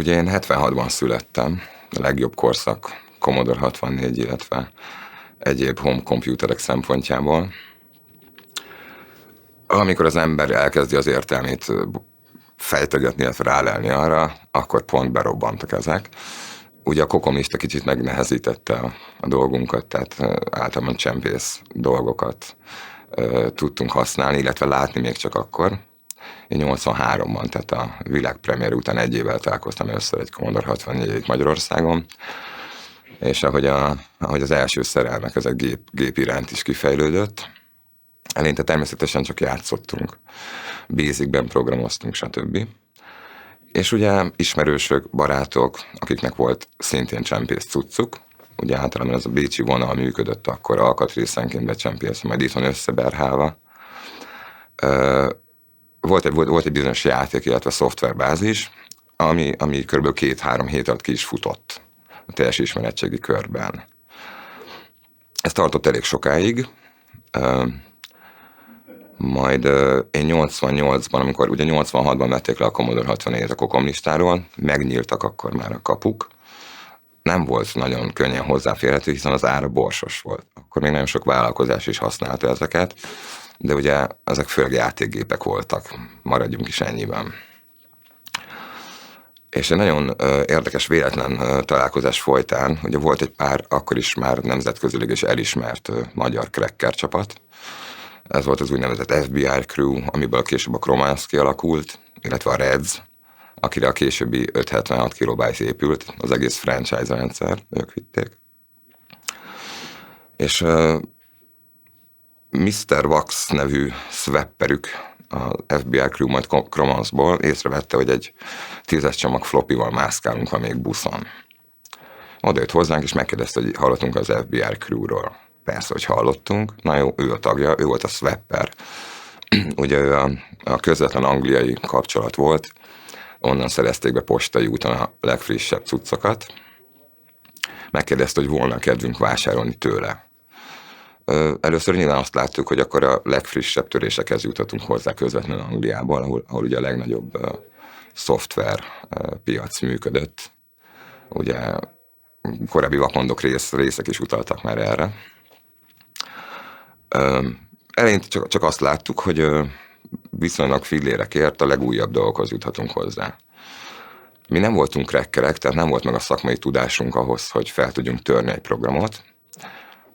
Ugye én 76-ban születtem, a legjobb korszak Commodore 64, illetve egyéb home komputerek szempontjából. Amikor az ember elkezdi az értelmét fejtegetni, illetve rálelni arra, akkor pont berobbantak ezek. Ugye a kokomista kicsit megnehezítette a dolgunkat, tehát általában csempész dolgokat tudtunk használni, illetve látni még csak akkor. Én 83-ban, tehát a világpremiér után egy évvel találkoztam először egy Commodore 64 Magyarországon, és ahogy az első szerelmek ez a gép iránt is kifejlődött, eleinte természetesen csak játszottunk, Basicben programoztunk, stb. És ugye ismerősök, barátok, akiknek volt szintén csempész cuccuk, ugye általában ez a bécsi vonal működött akkor alkatrészenként becsempész, majd itt van összeberhálva. Volt egy bizonyos játék, illetve szoftverbázis, ami kb. 2-3 hét alatt ki is futott a teljes ismeretségi körben. Ez tartott elég sokáig, majd én 88-ban, amikor ugye 86-ban vették le a Commodore 64-et a kokomlistáról, megnyíltak akkor már a kapuk. Nem volt nagyon könnyen hozzáférhető, hiszen az ára borsos volt. Akkor még nagyon sok vállalkozás is használta ezeket, de ugye ezek főleg játékgépek voltak, maradjunk is ennyiben. És egy nagyon érdekes véletlen találkozás folytán, ugye volt egy pár akkor is már nemzetközileg is elismert magyar cracker csapat. Ez volt az úgynevezett FBI Crew, amiből később a Chromansk kialakult, illetve a Reds, akire a későbbi 576 kilobyte épült, az egész franchise rendszer, ők vitték. És Mr. Wax nevű swapperük, a FBI Crew majd Chromanskból észrevette, hogy egy 10-es csomag floppyval mászkálunk a még buszon. Oda jött hozzánk, és megkérdezte, hogy hallottunk az FBI Crew-ról. Persze, hogy hallottunk. Na jó, ő a tagja, ő volt a swapper. Ugye ő a közvetlen angliai kapcsolat volt, onnan szerezték be postai úton a legfrissebb cuccokat. Megkérdezte, hogy volna kedvünk vásárolni tőle. Először nyilván azt láttuk, hogy akkor a legfrissebb törésekhez jutottunk hozzá közvetlenül Angliából, ahol ugye a legnagyobb szoftver piac működött. Ugye korábbi vakondok részek is utaltak már erre. Eleinte csak azt láttuk, hogy viszonylag fillérekért a legújabb dolgokhoz juthatunk hozzá. Mi nem voltunk crackerek, tehát nem volt meg a szakmai tudásunk ahhoz, hogy fel tudjunk törni egy programot,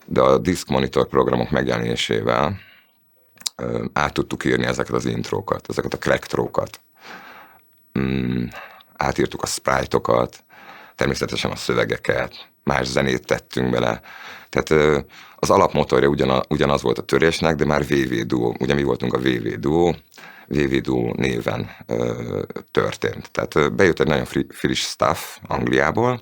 de a Disk Monitor programok megjelenésével át tudtuk írni ezeket az intrókat, ezeket a crack-trókat. Átírtuk a sprite-okat, természetesen a szövegeket, más zenét tettünk bele. Tehát az alapmotorja ugyanaz volt a törésnek, de már VV Duo, ugye mi voltunk a VV Duo néven történt. Tehát bejött egy nagyon friss stuff Angliából,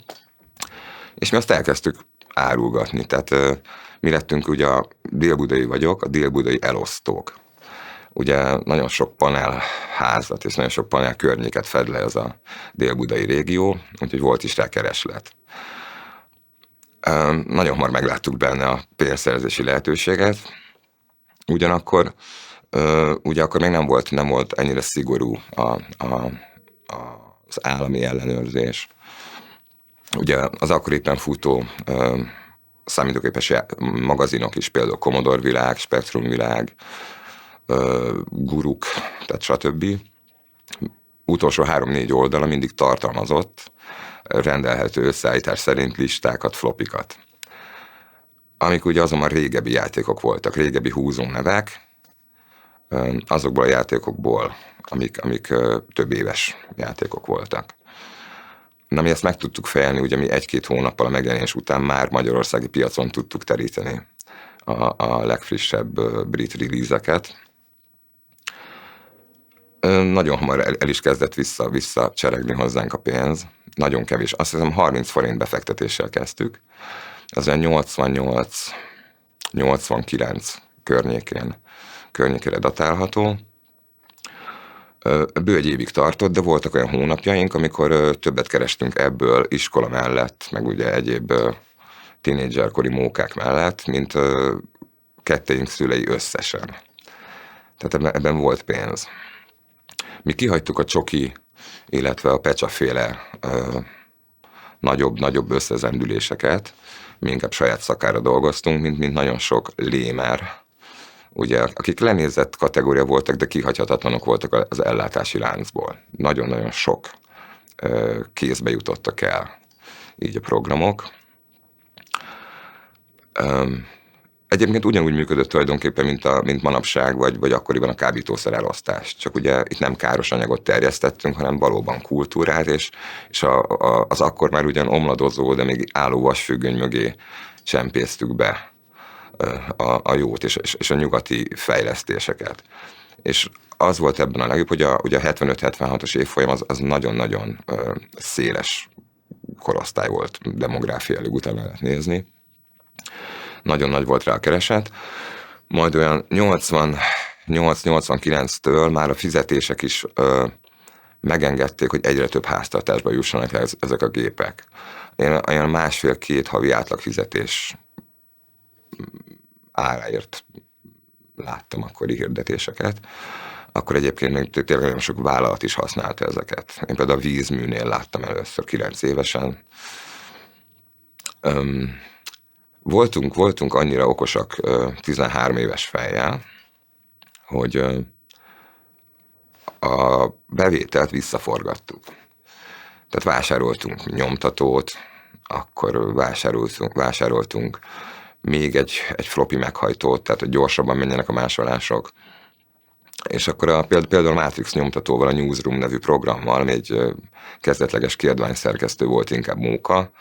és mi azt elkezdtük árulgatni. Tehát mi lettünk ugye a délbudai vagyok, a délbudai elosztók. Ugye nagyon sok panelházat és nagyon sok panel környéket fed le ez a délbudai régió, úgyhogy volt is rá kereslet. Nagyon hamar megláttuk benne a pénzszerzési lehetőséget, ugyanakkor ugye akkor még nem volt ennyire szigorú az állami ellenőrzés. Ugye az akkor éppen futó számítógépes magazinok is, például Commodore világ, Spectrum világ, guruk, tehát stb. Utolsó 3-4 oldala mindig tartalmazott rendelhető összeállítás szerint listákat, flopikat. Amik ugye azonban régebbi játékok voltak, régebbi húzónevek, azokból a játékokból, amik több éves játékok voltak. Na, mi ezt meg tudtuk fejelni, ugye mi 1-2 hónappal a megjelenés után már magyarországi piacon tudtuk teríteni a legfrissebb brit release-eket. Nagyon hamar el is kezdett vissza cseregni hozzánk a pénz. Nagyon kevés. Azt hiszem 30 forint befektetéssel kezdtük. Az olyan 88-89 környékére datálható. Bő egy évig tartott, de voltak olyan hónapjaink, amikor többet kerestünk ebből iskola mellett, meg ugye egyéb tínédzserkori mókák mellett, mint ketteink szülei összesen. Tehát ebben volt pénz. Mi kihagytuk a csoki illetve a Pecsa-féle nagyobb összezendüléseket. Mi inkább saját szakára dolgoztunk, mint nagyon sok lémer, ugye, akik lenézett kategória voltak, de kihagyhatatlanok voltak az ellátási láncból. Nagyon-nagyon sok kézbe jutottak el így a programok. Egyébként ugyanúgy működött tulajdonképpen, mint manapság, vagy akkoriban a kábítószer elosztás. Csak ugye itt nem káros anyagot terjesztettünk, hanem valóban kultúrát, és az akkor már ugyan omladozó, de még álló vasfüggöny mögé csempésztük be a jót és a nyugati fejlesztéseket. És az volt ebben a legjobb, hogy ugye a 75-76-os évfolyam az nagyon-nagyon széles korosztály volt, demográfiailag utána lehet nézni. Nagyon nagy volt rá a kereset. Majd olyan 88-89-től már a fizetések is megengedték, hogy egyre több háztartásba jussanak el ezek a gépek. Én olyan 1,5-2 havi átlagfizetés áráért láttam akkori hirdetéseket. Akkor egyébként még tényleg nagyon sok vállalat is használta ezeket. Én például a vízműnél láttam először 9 évesen. Voltunk annyira okosak 13 éves fejjel, hogy a bevételt visszaforgattuk. Tehát vásároltunk nyomtatót, akkor vásároltunk még egy floppy meghajtót, tehát hogy gyorsabban menjenek a másolások. És akkor például a Matrix nyomtatóval, a Newsroom nevű programmal, ami egy kezdetleges kiadványszerkesztő volt, inkább móka,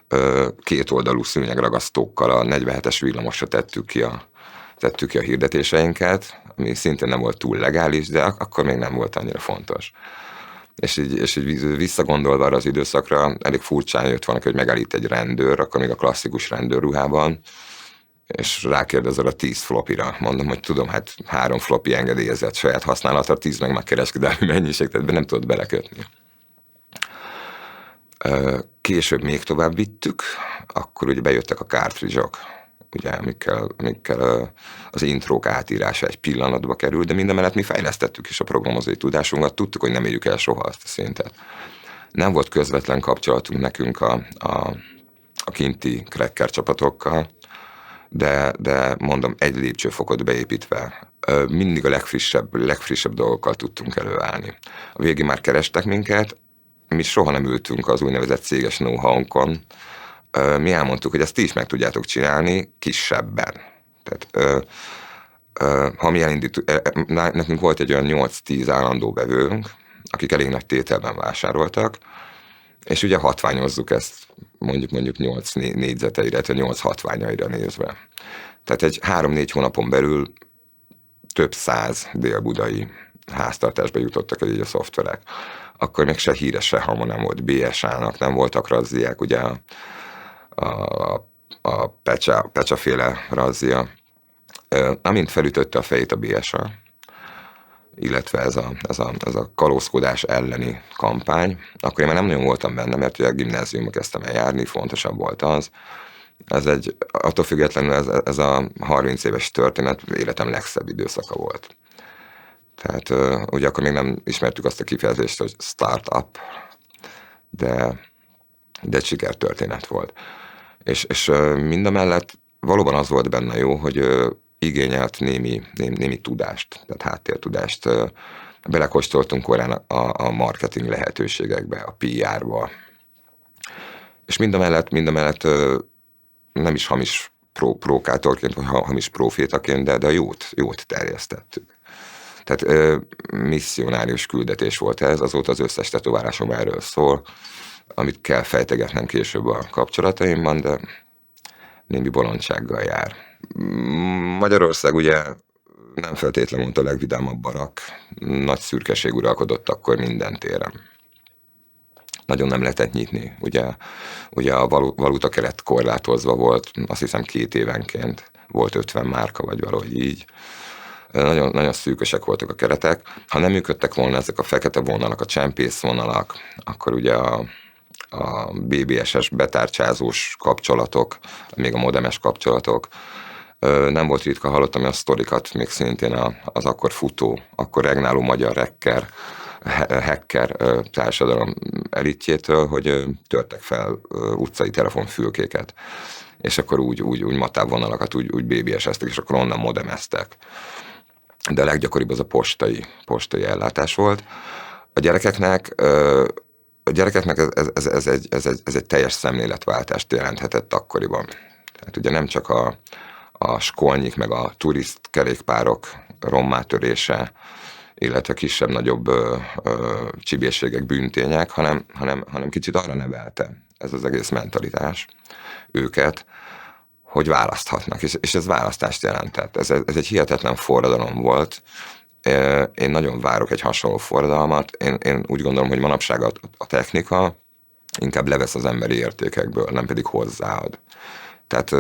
2 oldalú szőnyegragasztókkal a 47-es villamosra tettük ki a hirdetéseinket, ami szintén nem volt túl legális, de akkor még nem volt annyira fontos. És így visszagondolva arra az időszakra, elég furcsán jött valaki, hogy megállít egy rendőr, akkor még a klasszikus rendőrruhában, és rákérdezel a 10 flopira. Mondom, hogy tudom, hát 3 floppy engedélyezett saját használatra, 10 meg már kereskedelmi mennyiség, tehát nem tudod belekötni. Később még tovább vittük, akkor ugye bejöttek a cartridge-ok, ugye, amikkel az intrók átírása egy pillanatba kerül, de mindemellett mi fejlesztettük is a programozói tudásunkat, tudtuk, hogy nem érjük el soha azt a szintet. Nem volt közvetlen kapcsolatunk nekünk a kinti cracker csapatokkal, de mondom, egy lépcsőfokot beépítve mindig a legfrissebb dolgokkal tudtunk előállni. A végén már kerestek minket, mi soha nem ültünk az úgynevezett céges know-how-nkon. Mi elmondtuk, hogy ezt ti is meg tudjátok csinálni kisebben. Tehát, ha mi nekünk volt egy olyan 8-10 állandó vevőnk, akik elég nagy tételben vásároltak, és ugye hatványozzuk ezt mondjuk 8 négyzeteire, illetve 8 hatványaira nézve. Tehát egy 3-4 hónapon belül több 100 dél-budai háztartásba jutottak el így a szoftverek. Akkor még se híres, se hama nem volt BSA-nak, nem voltak razziák, ugye a Pecsa-féle razzia. Amint felütötte a fejét a BSA, illetve ez a kalózkodás elleni kampány, akkor én már nem nagyon voltam benne, mert ugye a gimnáziumba kezdtem el járni, fontosabb volt az. Attól függetlenül ez a 30 éves történet életem legszebb időszaka volt. Tehát ugye akkor még nem ismertük azt a kifejezést, hogy startup, de egy sikertörténet volt. És mindamellett valóban az volt benne jó, hogy igényelt némi tudást, tehát háttértudást. Belekóstoltunk korán a marketing lehetőségekbe, a PR-ba. És mindamellett nem is hamis prókátorként, vagy hamis profétaként, de a jót terjesztettük. Tehát misszionárius küldetés volt ez, azóta az összes tetoválásom erről szól, amit kell fejtegetnem később a kapcsolataimban, de némi bolondsággal jár. Magyarország ugye nem feltétlenül volt a legvidámabb barak, nagy szürkeség uralkodott akkor minden téren. Nagyon nem lehetett nyitni, ugye a valuta keret korlátozva volt, azt hiszem 2 évenként volt 50 márka, vagy valahogy így. Nagyon, nagyon szűkösek voltak a keretek. Ha nem működtek volna ezek a fekete vonalak, a csempész vonalak, akkor ugye a BBS-es betárcsázós kapcsolatok, még a modemes kapcsolatok, nem volt ritka, hallottam a sztorikat, még szintén az akkor futó, akkor regnáló magyar rekker hacker társadalom elitjétől, hogy törtek fel utcai telefonfülkéket. És akkor úgy matább vonalakat úgy BBS-eztek, és akkor onnan modemeztek. De a leggyakoribb az a postai ellátás volt. A gyerekeknek ez egy teljes szemléletváltást jelenthetett akkoriban. Tehát ugye nem csak a skolnyik, meg a turist kerékpárok rommátörése, illetve kisebb-nagyobb csibészségek, bűntények, hanem kicsit arra nevelte ez az egész mentalitás őket, hogy választhatnak, és ez választást jelentett. Ez egy hihetetlen forradalom volt. Én nagyon várok egy hasonló forradalmat. Én úgy gondolom, hogy manapság a technika inkább levesz az emberi értékekből, nem pedig hozzáad. Tehát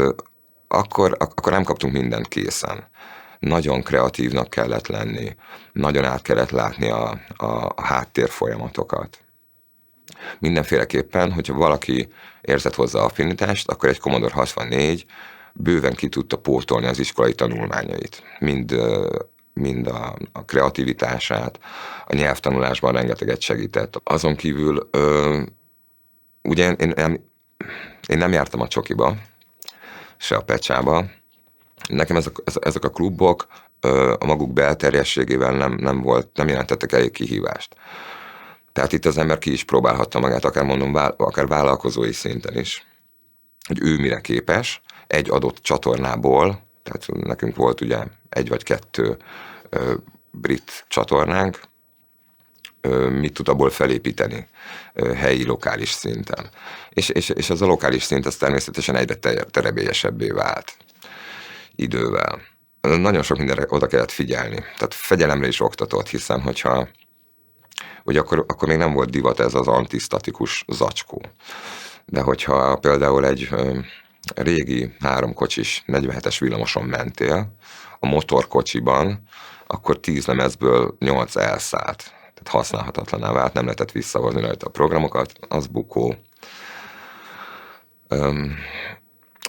akkor nem kaptunk mindent készen. Nagyon kreatívnak kellett lenni, nagyon át kellett látni a háttér folyamatokat. Mindenféleképpen, hogyha valaki érzett hozzá affinitást, akkor egy Commodore 64 bőven ki tudta pótolni az iskolai tanulmányait. Mind a kreativitását, a nyelvtanulásban rengeteget segített. Azon kívül ugye én nem jártam a Csokiba, se a Pecsába. Nekem ezek a klubok a maguk belterjességével nem jelentettek elég kihívást. Tehát itt az ember ki is próbálhatta magát, akár vállalkozói szinten is, hogy ő mire képes egy adott csatornából, tehát nekünk volt ugye 1 vagy 2 brit csatornánk, mit tud abból felépíteni helyi, lokális szinten. És az a lokális szint az természetesen egyre terebélyesebbé vált idővel. Nagyon sok mindenre oda kellett figyelni. Tehát fegyelemre is oktatott, hiszen hogyha ugye akkor még nem volt divat ez az antisztatikus zacskó. De hogyha például egy régi 3 kocsis 47-es villamoson mentél, a motorkocsiban, akkor 10 lemezből 8 elszállt. Tehát használhatatlaná vált, nem lehetett visszahozni rajta a programokat, az bukó.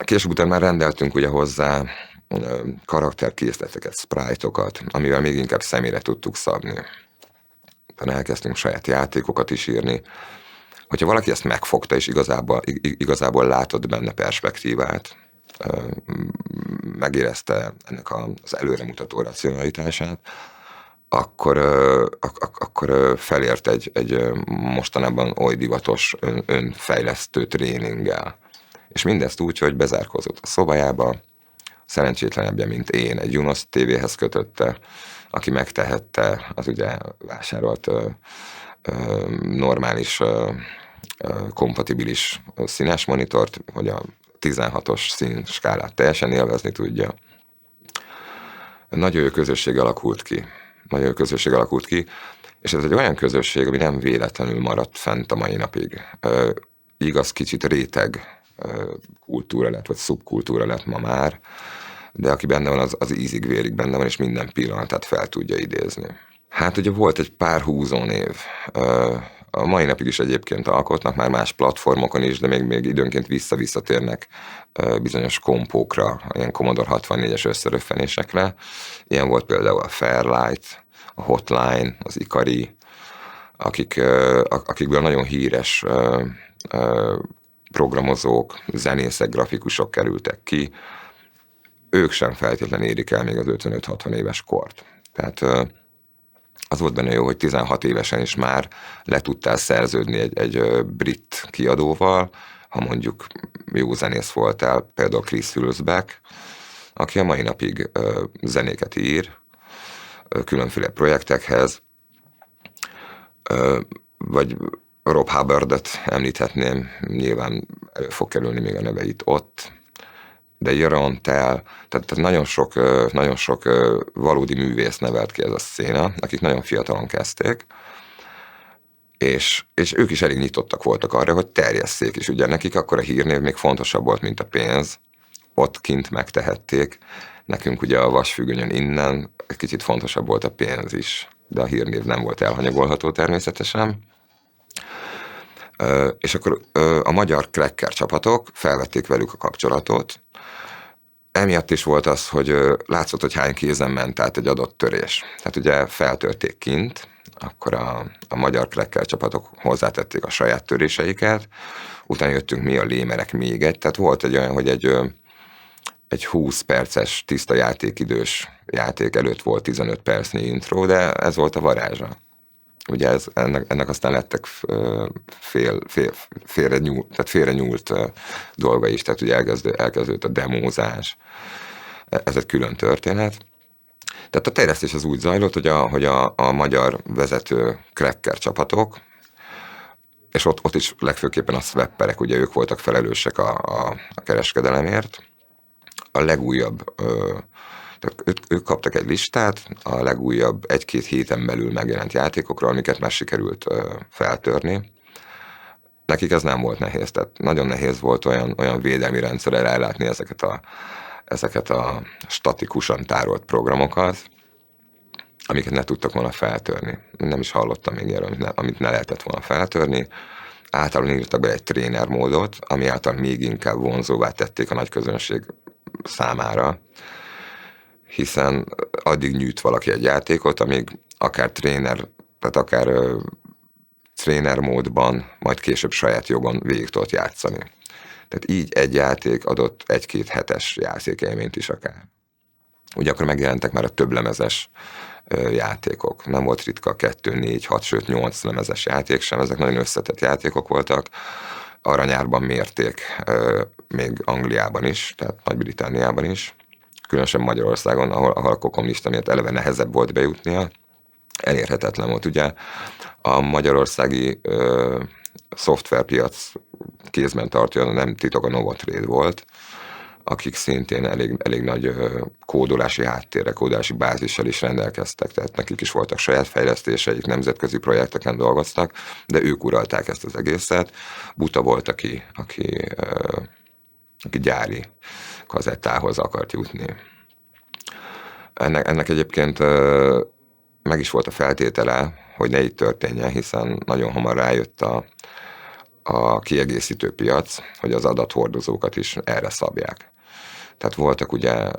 Később után már rendeltünk ugye hozzá karakterkészleteket, sprite-okat, amivel még inkább személyre tudtuk szabni. Utána elkezdtünk saját játékokat is írni. Hogyha valaki ezt megfogta, és igazából látott benne perspektívát, megérezte ennek az előremutató racionalitását, akkor felért egy mostanában oly divatos önfejlesztő tréninggel. És mindezt úgy, hogy bezárkózott a szobájába, szerencsétlenebbje, mint én, egy Junos tévéhez kötötte, aki megtehette, az ugye vásárolt normális, kompatibilis színes monitort, hogy a 16-os színskálát teljesen élvezni tudja. Nagyon jó közösség alakult ki, és ez egy olyan közösség, ami nem véletlenül maradt fent a mai napig. Igaz, kicsit réteg kultúra lett, vagy szubkultúra lett ma már, de aki benne van, az ízig-vérig benne van, és minden pillanatát fel tudja idézni. Hát ugye volt egy pár húzónév. A mai napig is egyébként alkotnak, már más platformokon is, de még időnként visszatérnek bizonyos kompókra, ilyen Commodore 64-es összeröffenésekre. Ilyen volt például a Fairlight, a Hotline, az Ikari, akikből nagyon híres programozók, zenészek, grafikusok kerültek ki. Ők sem feltétlenül érik el még az 55-60 éves kort. Tehát az volt benne jó, hogy 16 évesen is már le tudtál szerződni egy brit kiadóval, ha mondjuk jó zenész voltál, például Chris Hülsbeck, aki a mai napig zenéket ír különféle projektekhez, vagy Rob Hubbardot említhetném, nyilván elő fog kerülni még a neveit ott, de Jeroen Tell, tehát nagyon sok valódi művész nevelt ki ez a széna, akik nagyon fiatalon kezdték, és ők is elég nyitottak voltak arra, hogy terjesszék, és ugye nekik akkor a hírnév még fontosabb volt, mint a pénz, ott kint megtehették, nekünk ugye a vasfüggönyön innen egy kicsit fontosabb volt a pénz is, de a hírnév nem volt elhanyagolható természetesen. És akkor a magyar cracker csapatok felvették velük a kapcsolatot. Emiatt is volt az, hogy látszott, hogy hány kézen ment át egy adott törés. Tehát ugye feltörték kint akkor a magyar cracker csapatok hozzátették a saját töréseiket, utána jöttünk mi, a lémerek még egy, tehát volt egy olyan, hogy egy 20 perces tiszta játékidős játék előtt volt 15 percnyi intro, de ez volt a varázsa. Ugye ennek aztán lettek félre nyúlt dolga is, tehát ugye elkezdődött a demózás. Ez egy külön történet. Tehát a terjesztés az úgy zajlott, hogy a magyar vezető cracker csapatok, és ott is legfőképpen a swapperek, ugye ők voltak felelősek a kereskedelemért, a legújabb, tehát ők kaptak egy listát, a legújabb 1-2 héten belül megjelent játékokról, amiket már sikerült feltörni. Nekik ez nem volt nehéz, tehát nagyon nehéz volt olyan védelmi rendszerrel ellátni ezeket a statikusan tárolt programokat, amiket ne tudtak volna feltörni. Nem is hallottam még erről, amit ne lehetett volna feltörni. Általában írtak be egy tréner módot, ami által még inkább vonzóvá tették a nagy közönség számára, hiszen addig nyújt valaki egy játékot, amíg akár tréner módban, majd később saját jogon végig tudott játszani. Tehát így egy játék adott 1-2 hetes játékélményt is akár. Ugye akkor megjelentek már a többlemezes játékok. Nem volt ritka 2, 4, 6, sőt 8 lemezes játék sem, ezek nagyon összetett játékok voltak. Aranyárban mérték még Angliában is, tehát Nagy-Britanniában is, különösen Magyarországon, ahol a Kokom lista miatt eleve nehezebb volt bejutnia, elérhetetlen volt. Ugye a magyarországi szoftverpiac kézben tartja, nem titok, a Novotrade volt, akik szintén elég nagy kódolási háttérre, kódolási bázissal is rendelkeztek, tehát nekik is voltak saját fejlesztéseik, nemzetközi projekteken dolgoztak, de ők uralták ezt az egészet. Buta volt, aki gyári kazettához akart jutni. Ennek egyébként meg is volt a feltétele, hogy ne így történjen, hiszen nagyon hamar rájött a kiegészítő piac, hogy az adathordozókat is erre szabják. Tehát voltak ugye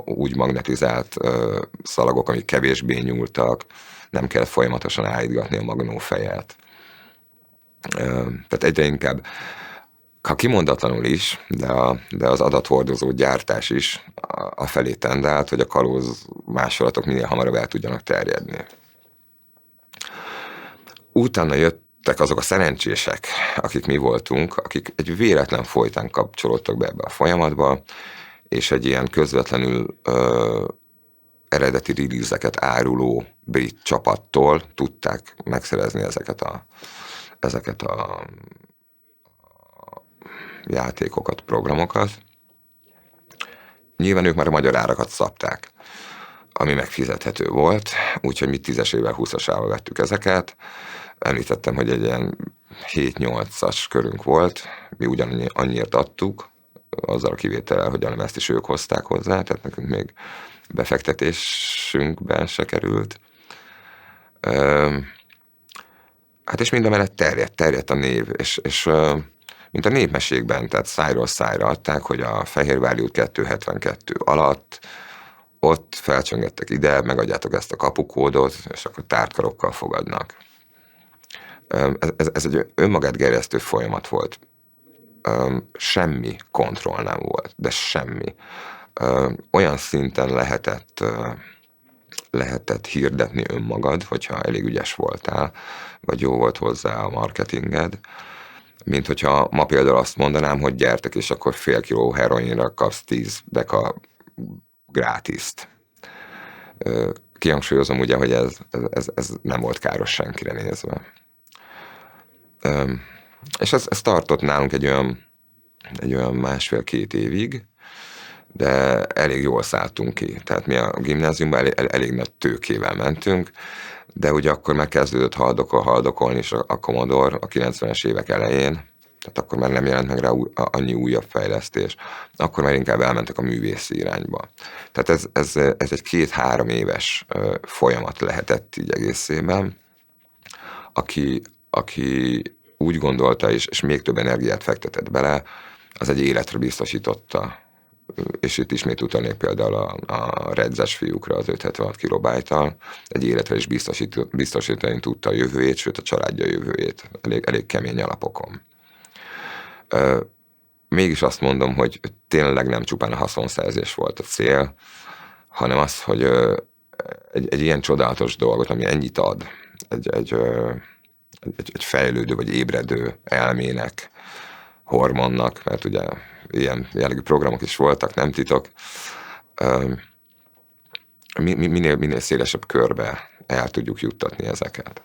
úgy magnetizált szalagok, amik kevésbé nyúltak, nem kellett folyamatosan állítgatni a magnófejet. Tehát egyre inkább, ha kimondatlanul is, de az adathordozó gyártás is afelé tendált, hogy a kalóz másolatok minél hamarabb el tudjanak terjedni. Utána jöttek azok a szerencsések, akik mi voltunk, akik egy véletlen folytán kapcsolódtak be ebbe a folyamatba, és egy ilyen közvetlenül eredeti release-eket áruló brit csapattól tudták megszerezni ezeket a játékokat, programokat. Nyilván ők már a magyar árakat szabták, ami megfizethető volt, úgyhogy mi 10-esével, 20-asával vettük ezeket. Említettem, hogy egy ilyen 7-8-as körünk volt, mi ugyanannyiért adtuk, azzal a kivétellel, hogy ezt is ők hozták hozzá, tehát nekünk még befektetésünkben se került. Hát és mindamellett terjedt a név, és mint a népmesékben, tehát szájról szájra adták, hogy a Fehérvári út 272 alatt ott felcsöngettek ide, megadjátok ezt a kapukódot, és akkor tártkarokkal fogadnak. Ez egy önmagát gerjesztő folyamat volt. Semmi kontroll nem volt, de semmi. Olyan szinten lehetett hirdetni önmagad, hogyha elég ügyes voltál, vagy jó volt hozzá a marketinged, mint hogyha ma például azt mondanám, hogy gyertek, és akkor fél kiló heroinra kapsz 10 deka grátiszt. Kihangsúlyozom ugye, hogy ez nem volt káros senkire nézve. És ez tartott nálunk egy olyan 1,5-2 évig, de elég jól szálltunk ki. Tehát mi a gimnáziumban elég nagy tőkével mentünk, de ugye akkor megkezdődött haldokolni is a Commodore a 90-es évek elején, tehát akkor már nem jelent meg rá annyi újabb fejlesztés, akkor már inkább elmentek a művészi irányba. Tehát ez egy 2-3 éves folyamat lehetett így egészében, aki úgy gondolta, és még több energiát fektetett bele, az egy életre biztosította és itt ismét utalnék például a redzes fiúkra az 576 kilobájttal, egy életre is biztosítani tudta a jövőjét, sőt a családja jövőjét elég kemény alapokon. Mégis azt mondom, hogy tényleg nem csupán a haszonszerzés volt a cél, hanem az, hogy egy ilyen csodálatos dolgot, ami ennyit ad, egy fejlődő vagy ébredő elmének, hormonnak, mert ugye ilyen jellegű programok is voltak, nem titok, minél szélesebb körbe el tudjuk juttatni ezeket.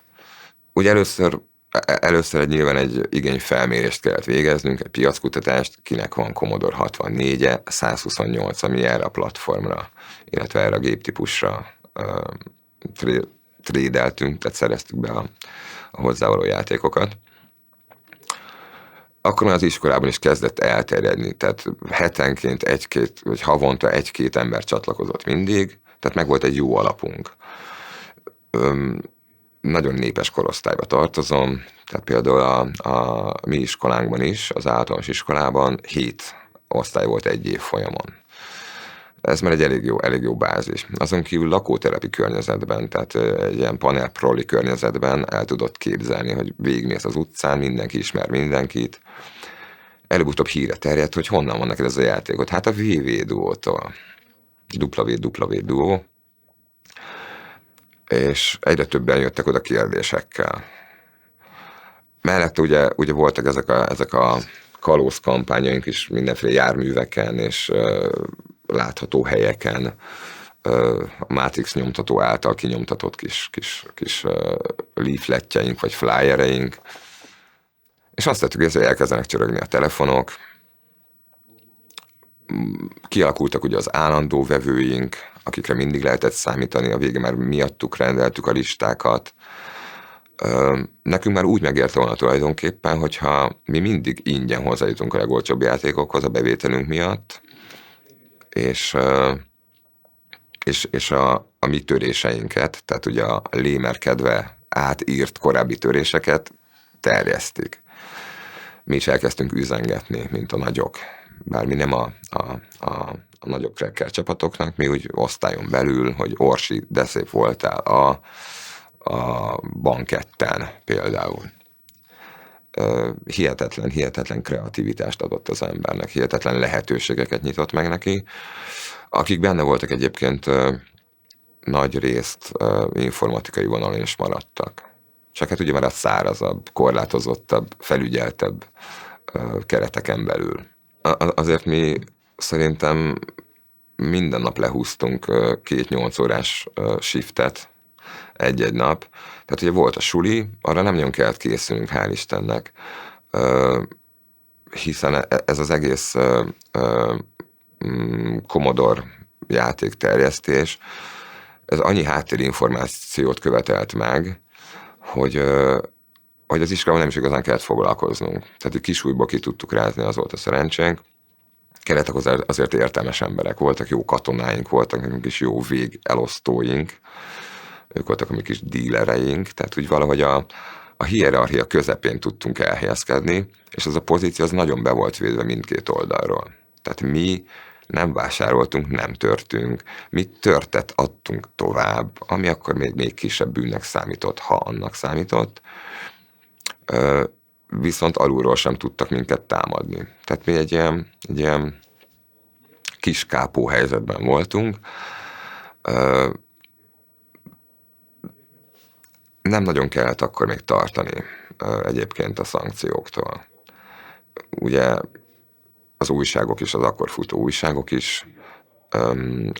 Ugye először nyilván egy igényfelmérést kellett végeznünk, egy piackutatást, kinek van Commodore 64-e, 128, ami erre a platformra, illetve erre a géptípusra trédeltünk, tehát szereztük be a hozzávaló játékokat. Akkor már az iskolában is kezdett elterjedni, tehát hetenként vagy havonta egy-két ember csatlakozott mindig, tehát meg volt egy jó alapunk. Nagyon népes korosztályba tartozom, tehát például a mi iskolánkban is, az általános iskolában 7 osztály volt egy év folyamon. Ez már egy elég jó bázis. Azon kívül lakótelepi környezetben, tehát egy ilyen panel-proli környezetben el tudott képzelni, hogy végigmész az utcán, mindenki ismer mindenkit. Előbb-utóbb híre terjedt, hogy honnan van neked ez a játékot. Hát a WW Duo-tól. WW Duo. És egyre többen jöttek oda kérdésekkel. Mellette ugye voltak ezek a kalóz kampányaink is mindenféle járműveken és látható helyeken, a Matrix nyomtató által kinyomtatott kis leafletjeink vagy flyereink, és azt tettük, hogy elkezdenek csörögni a telefonok, kialakultak ugye az állandó vevőink, akikre mindig lehetett számítani, a végén már miattuk rendeltük a listákat. Nekünk már úgy megérte volna tulajdonképpen, hogyha mi mindig ingyen hozzájutunk a legolcsóbb játékokhoz a bevételünk miatt, és a mi töréseinket, tehát ugye a lémerkedve átírt korábbi töréseket terjesztik. Mi is elkezdtünk üzengetni, mint a nagyok. Bár mi nem a nagyobb cracker csapatoknak, mi úgy osztályon belül, hogy Orsi, de szép voltál a banketten például. Hihetetlen kreativitást adott az embernek, hihetetlen lehetőségeket nyitott meg neki, akik benne voltak egyébként nagy részt informatikai vonalon is maradtak. Csak hát ugye már a szárazabb, korlátozottabb, felügyeltebb kereteken belül. Azért mi szerintem minden nap lehúztunk 2 8 órás shiftet egy-egy nap. Tehát ugye volt a suli, arra nem nagyon kellett készülnünk, hál' Istennek, hiszen ez az egész Commodore játékterjesztés, ez annyi háttérinformációt követelt meg, hogy az iskolában nem is igazán kellett foglalkoznunk. Tehát egy kisújból ki tudtuk rázni, az volt a szerencsénk. Kellettek azért értelmes emberek voltak, jó katonáink voltak, nekünk is jó végelosztóink, ők voltak a mi kis dílereink, tehát úgy valahogy a hierarchia közepén tudtunk elhelyezkedni, és az a pozíció az nagyon be volt védve mindkét oldalról. Tehát mi nem vásároltunk, nem törtünk, mi törtet adtunk tovább, ami akkor még kisebb bűnnek számított, ha annak számított, viszont alulról sem tudtak minket támadni. Tehát mi egy ilyen kis kápó helyzetben voltunk. Nem nagyon kellett akkor még tartani egyébként a szankcióktól. Ugye az újságok is, az akkor futó újságok is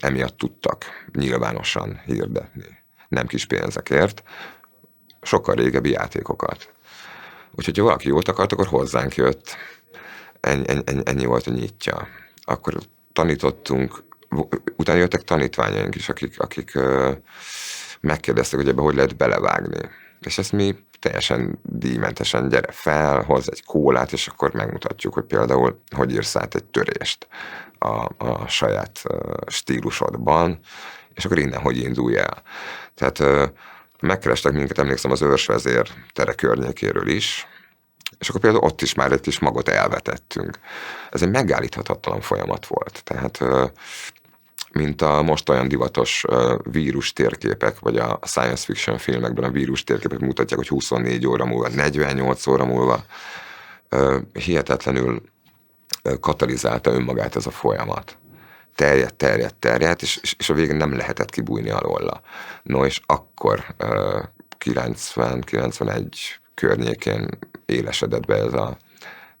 emiatt tudtak nyilvánosan hirdetni. Nem kis pénzekért, sokkal régebbi játékokat. Úgyhogy ha valaki jót akart, akkor hozzánk jött. Ennyi volt a nyitja. Akkor tanítottunk, utána jöttek tanítványaink is, akik megkérdeztek, hogy ebbe hogy lehet belevágni. És ezt mi teljesen díjmentesen, gyere fel, hozz egy kólát, és akkor megmutatjuk, hogy például hogy írsz át egy törést a saját stílusodban, és akkor innen hogy indulj el. Tehát megkerestek minket, emlékszem, az őrsvezér tere környékéről is, És akkor például ott is már egy kis magot elvetettünk. Ez egy megállíthatatlan folyamat volt. Tehát mint a most olyan divatos vírus térképek, vagy a science fiction filmekben a vírus térképek mutatják, hogy 24 óra múlva, 48 óra múlva hihetetlenül katalizálta önmagát ez a folyamat. Terjedt, és a végén nem lehetett kibújni alóla. No, és akkor 90-91 környékén élesedett be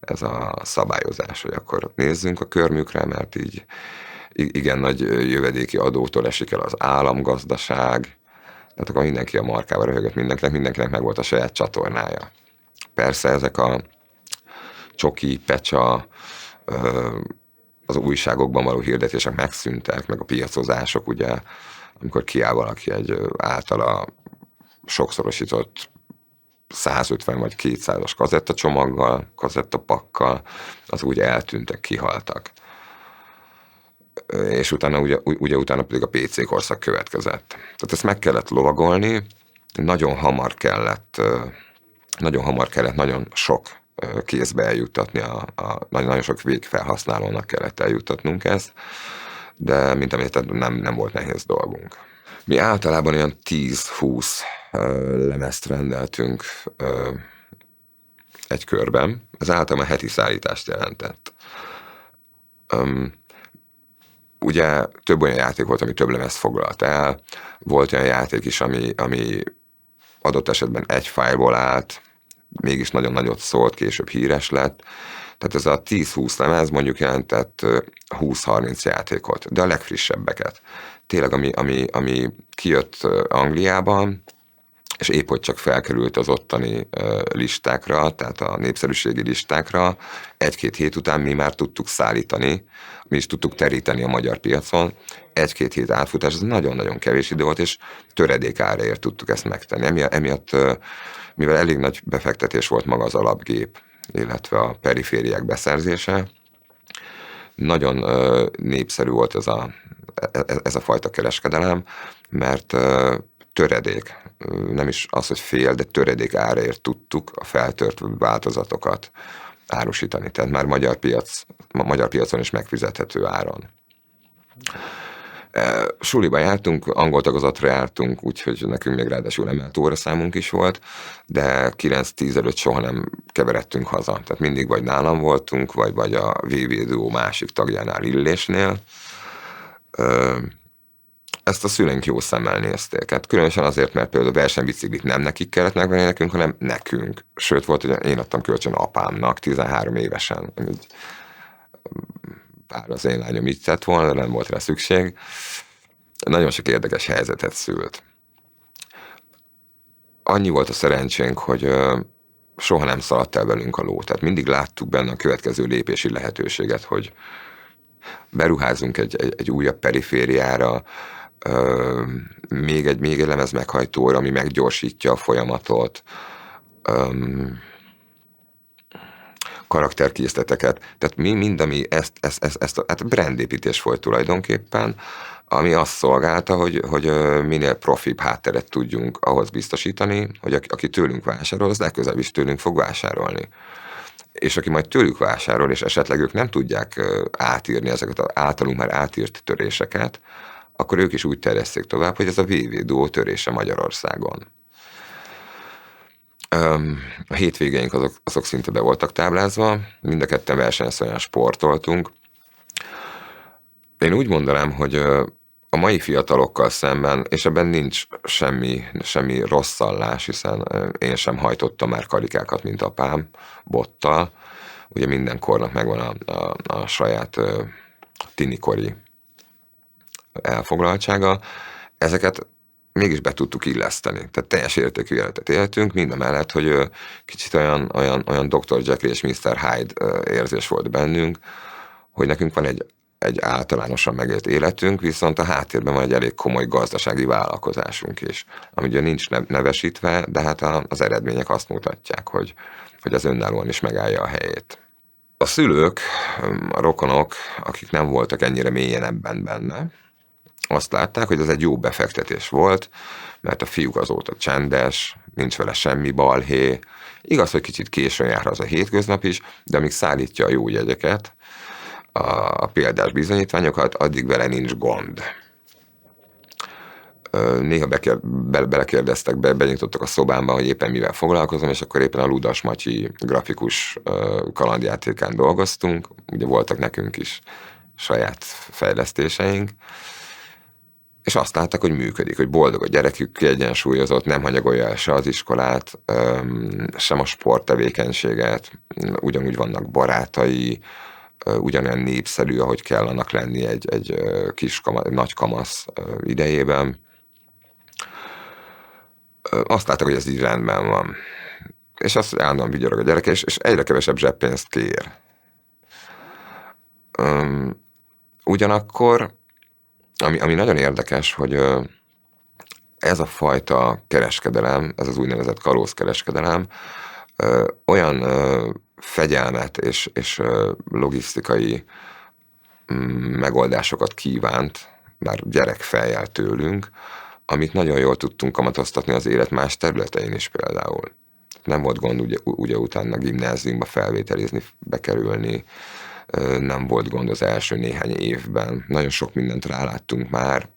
ez a szabályozás, hogy akkor nézzünk a körmükre, mert így igen nagy jövedéki adótól esik el az államgazdaság, tehát akkor mindenki a markába röhögött, mindenkinek meg volt a saját csatornája. Persze ezek a csoki, pecsa, az újságokban való hirdetések megszűntek, meg a piacozások, ugye, amikor kiáll valaki egy általa sokszorosított 150 vagy 200-as kazettacsomaggal, kazettapakkal, az úgy eltűntek, kihaltak. És utána utána pedig a PC korszak következett. Tehát ezt meg kellett lovagolni, nagyon hamar kellett nagyon sok kézbe eljuttatni, nagyon sok végfelhasználónak kellett eljuttatnunk ezt, de mint említettem, nem volt nehéz dolgunk. Mi általában olyan 10-20 lemezt rendeltünk egy körben, ez általában heti szállítást jelentett. Ugye több olyan játék volt, ami több lemezt foglalt el, volt olyan játék is, ami adott esetben egy fájlból állt, mégis nagyon nagyot szólt, később híres lett. Tehát ez a 10-20 lemez mondjuk jelentett 20-30 játékot, de a legfrissebbeket. Tényleg, ami kijött Angliában, és épp hogy csak felkerült az ottani listákra, tehát a népszerűségi listákra, 1-2 hét után mi már tudtuk szállítani, mi is tudtuk teríteni a magyar piacon. 1-2 hét átfutás, ez nagyon-nagyon kevés idő volt, és töredék áraért tudtuk ezt megtenni. Emiatt, mivel elég nagy befektetés volt maga az alapgép, illetve a perifériák beszerzése, nagyon népszerű volt ez a fajta kereskedelem, mert töredék, nem is az, hogy fél, de töredék áraért tudtuk a feltört változatokat árusítani. Tehát már magyar piacon is megfizethető áron. Suliba jártunk, angol tagozatra jártunk, úgyhogy nekünk még ráadásul emelt óraszámunk is volt, de 9-10 előtt soha nem keveredtünk haza. Tehát mindig vagy nálam voltunk, vagy a VV Duo másik tagjánál Illésnél. Ezt a szüleink jó szemmel nézték. Hát különösen azért, mert például a versenybiciklit nem nekik kellett megvenni nekünk, hanem nekünk. Sőt, volt, hogy én adtam kölcsön apámnak 13 évesen. Bár az én lányom így tett volna, de nem volt rá szükség. Nagyon sok érdekes helyzetet szült. Annyi volt a szerencsénk, hogy soha nem szaladt el velünk a ló. Tehát mindig láttuk benne a következő lépési lehetőséget, hogy beruházunk egy újabb perifériára, még egy lemez meghajtóra, ami meggyorsítja a folyamatot, karakterkészleteket. Tehát mind, ami hát brandépítés volt tulajdonképpen, ami azt szolgálta, hogy minél profibb hátteret tudjunk ahhoz biztosítani, hogy aki tőlünk vásárol, az legközelebb is tőlünk fog vásárolni. És aki majd tőlük vásárol, és esetleg ők nem tudják átírni ezeket az általunk már átírt töréseket, akkor ők is úgy terjesszék tovább, hogy ez a VV Duo törése Magyarországon. A hétvégeink azok szinte be voltak táblázva, mind a ketten versenyszerűen sportoltunk. Én úgy mondanám, hogy a mai fiatalokkal szemben, és ebben nincs semmi rosszallás, hiszen én sem hajtottam már karikákat, mint apám, bottal. Ugye minden kornak megvan a saját tinikori elfoglaltsága. Ezeket mégis be tudtuk illeszteni. Tehát teljes értékű életet éltünk, mindamellett, hogy kicsit olyan Dr. Jekyll és Mr. Hyde érzés volt bennünk, hogy nekünk van egy általánosan megélt életünk, viszont a háttérben van egy elég komoly gazdasági vállalkozásunk is, ami ugye nincs nevesítve, de hát az eredmények azt mutatják, hogy az önállóan is megállja a helyét. A szülők, a rokonok, akik nem voltak ennyire mélyen ebben benne, azt látták, hogy ez egy jó befektetés volt, mert a fiúk azóta csendes, nincs vele semmi balhé. Igaz, hogy kicsit későn jár az a hétköznap is, de amíg szállítja a jó jegyeket, a példás bizonyítványokat, addig vele nincs gond. Néha belekérdeztek, benyitottak a szobámba, hogy éppen mivel foglalkozom, és akkor éppen a Ludas Matyi grafikus kalandjátékán dolgoztunk. Ugye voltak nekünk is saját fejlesztéseink, és azt látták, hogy működik, hogy boldog a gyerekük, kiegyensúlyozott, nem hanyagolja el se az iskolát, sem a sporttevékenységet, ugyanúgy vannak barátai, ugyanolyan népszerű, ahogy kell annak lenni egy nagy kamasz idejében. Azt látták, hogy ez így rendben van. És azt állandóan vigyorog a gyerek, és egyre kevesebb zseppénzt kér. Ugyanakkor, ami nagyon érdekes, hogy ez a fajta kereskedelem, ez az úgynevezett kalózkereskedelem olyan fegyelmet és logisztikai megoldásokat kívánt, már gyerekfejjel tőlünk, amit nagyon jól tudtunk kamatoztatni az élet más területein is például. Nem volt gond ugye utána gimnáziumba felvételizni, bekerülni, nem volt gond az első néhány évben. Nagyon sok mindent ráláttunk már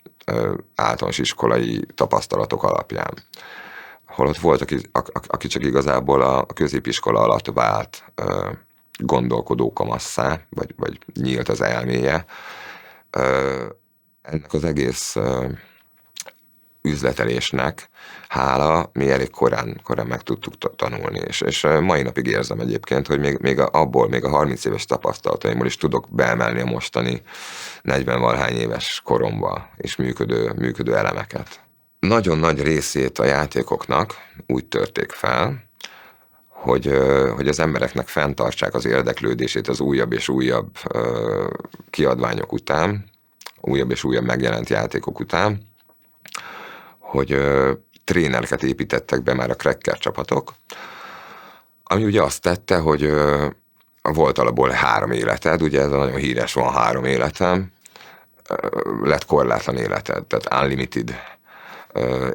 általános iskolai tapasztalatok alapján. Holott volt, aki csak igazából a középiskola alatt vált gondolkodó kamasszá, vagy nyílt az elméje. Ennek az egész üzletelésnek hála mi elég korán meg tudtuk tanulni, és mai napig érzem egyébként, hogy még a 30 éves tapasztalataimból is tudok beemelni a mostani 40-valahány éves koromba és működő elemeket. Nagyon nagy részét a játékoknak úgy törték fel, hogy az embereknek fenntartsák az érdeklődését az újabb és újabb kiadványok után, újabb és újabb megjelent játékok után, hogy trénereket építettek be már a cracker csapatok, ami ugye azt tette, hogy volt alapból 3 életed, ugye ez a nagyon híres, van 3 életem, lett korlátlan életed, tehát unlimited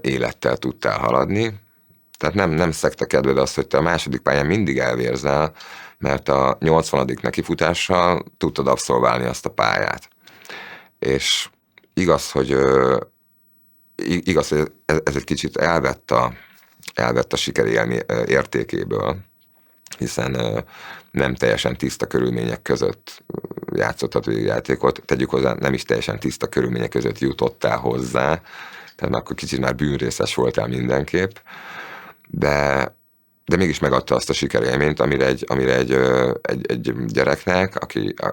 élettel tudtál haladni, tehát nem szegte kedved azt, hogy te a második pályán mindig elvérzel, mert a 80. nekifutással tudtad abszolválni azt a pályát. És igaz, hogy ez egy kicsit elvett a siker értékéből, hiszen nem teljesen tiszta körülmények között játszottad a játékot, tegyük hozzá, nem is teljesen tiszta körülmények között jutottál hozzá, tehát akkor kicsit már bűnrészes voltál mindenképp, de mégis megadta azt a sikerélményt, amire egy gyereknek,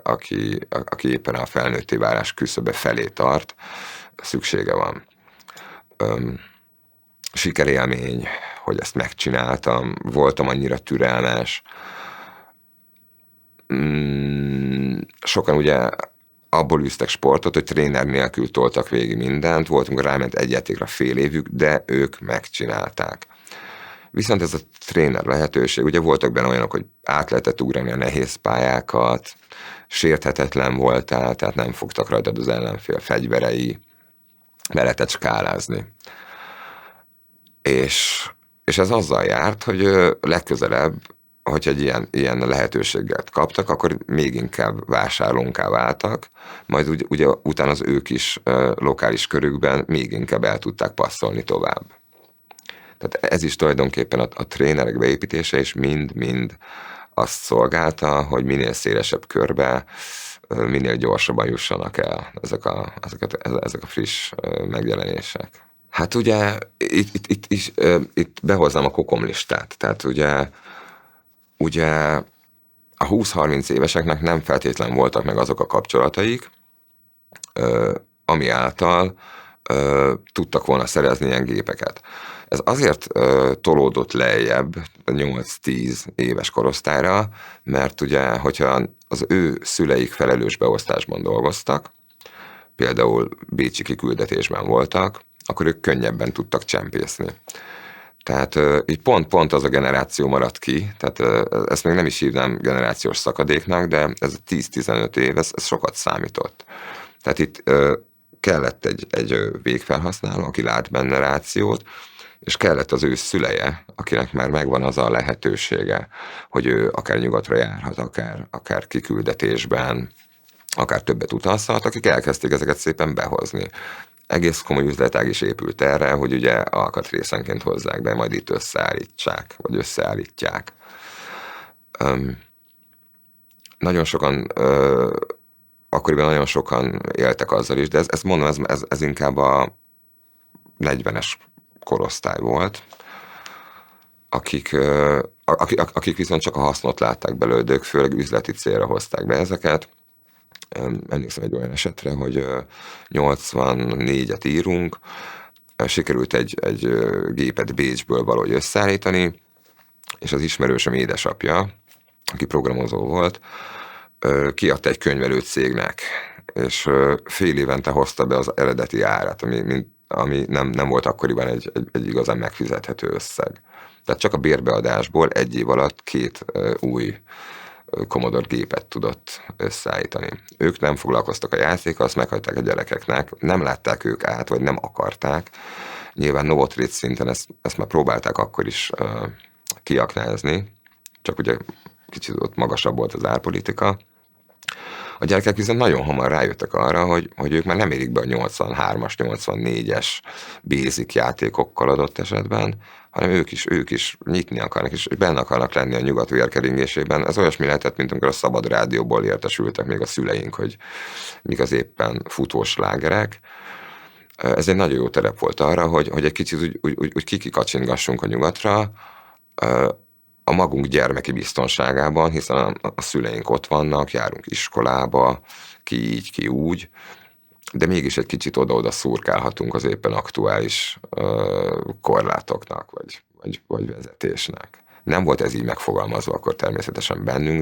aki éppen a felnőtté válás küszöbe felé tart, szüksége van. Sikerélmény, hogy ezt megcsináltam, voltam annyira türelmes. Sokan ugye abból űztek sportot, hogy tréner nélkül toltak végig mindent, volt, amikor ráment egy játékra fél évük, de ők megcsinálták. Viszont ez a tréner lehetőség, ugye voltak benne olyanok, hogy át lehetett ugrani a nehéz pályákat, sérthetetlen voltál, tehát nem fogtak rajtad az ellenfél fegyverei, be lehetett skálázni. És ez azzal járt, hogy legközelebb, hogy egy ilyen lehetőséget kaptak, akkor még inkább vásárlónká váltak, majd ugye utána az ők is lokális körükben még inkább el tudták passzolni tovább. Tehát ez is tulajdonképpen a trénerek beépítése, és mind azt szolgálta, hogy minél szélesebb körbe, minél gyorsabban jussanak el ezek a friss megjelenések. Hát ugye itt behoznám a kokomlistát, tehát ugye a 20-30 éveseknek nem feltétlen voltak meg azok a kapcsolataik, ami által tudtak volna szerezni ilyen gépeket. Ez azért tolódott lejjebb 8-10 éves korosztályra, mert ugye, hogyha az ő szüleik felelős beosztásban dolgoztak, például bécsi kiküldetésben voltak, akkor ők könnyebben tudtak csempészni. Tehát így pont az a generáció maradt ki, tehát ezt még nem is hívnám generációs szakadéknak, de ez a 10-15 év, ez sokat számított. Tehát itt kellett egy végfelhasználó, aki lát benne rációt, és kellett az ő szüleje, akinek már megvan az a lehetősége, hogy ő akár nyugatra járhat, akár kiküldetésben, akár többet utazhat, akik elkezdték ezeket szépen behozni. Egész komoly üzletág is épült erre, hogy ugye alkatrészenként hozzák be, majd itt összeállítsák, vagy összeállítják. Nagyon sokan, akkoriban nagyon sokan éltek azzal is, de ezt mondom, ez inkább a 40-es korosztály volt, akik viszont csak a hasznot látták belőle, de ők főleg üzleti célra hozták be ezeket. Emlékszem egy olyan esetre, hogy 84-et írunk, sikerült egy gépet Bécsből valahogy összeállítani, és az ismerősöm édesapja, aki programozó volt, kiadta egy könyvelő cégnek, és fél évente hozta be az eredeti árat, ami nem volt akkoriban egy igazán megfizethető összeg. Tehát csak a bérbeadásból egy év alatt 2 új Commodore gépet tudott összeállítani. Ők nem foglalkoztak a játékkal, azt meghagyták a gyerekeknek, nem látták ők át, vagy nem akarták. Nyilván Novotrade szinten ezt már próbálták akkor is kiaknázni, csak ugye kicsit ott magasabb volt az árpolitika. A gyerekek viszont nagyon hamar rájöttek arra, hogy ők már nem érik be a 83-as, 84-es basic játékokkal adott esetben, hanem ők is nyitni akarnak, és benne akarnak lenni a nyugat vérkeringésében. Ez olyasmi lehetett, mint amikor a szabad rádióból értesültek még a szüleink, hogy mik az éppen futós slágerek. Ez egy nagyon jó terep volt arra, hogy egy kicsit úgy kikikacsingassunk a nyugatra, a magunk gyermeki biztonságában, hiszen a szüleink ott vannak, járunk iskolába, ki így, ki úgy, de mégis egy kicsit oda-oda szurkálhatunk az éppen aktuális korlátoknak, vagy vezetésnek. Nem volt ez így megfogalmazva akkor természetesen bennünk,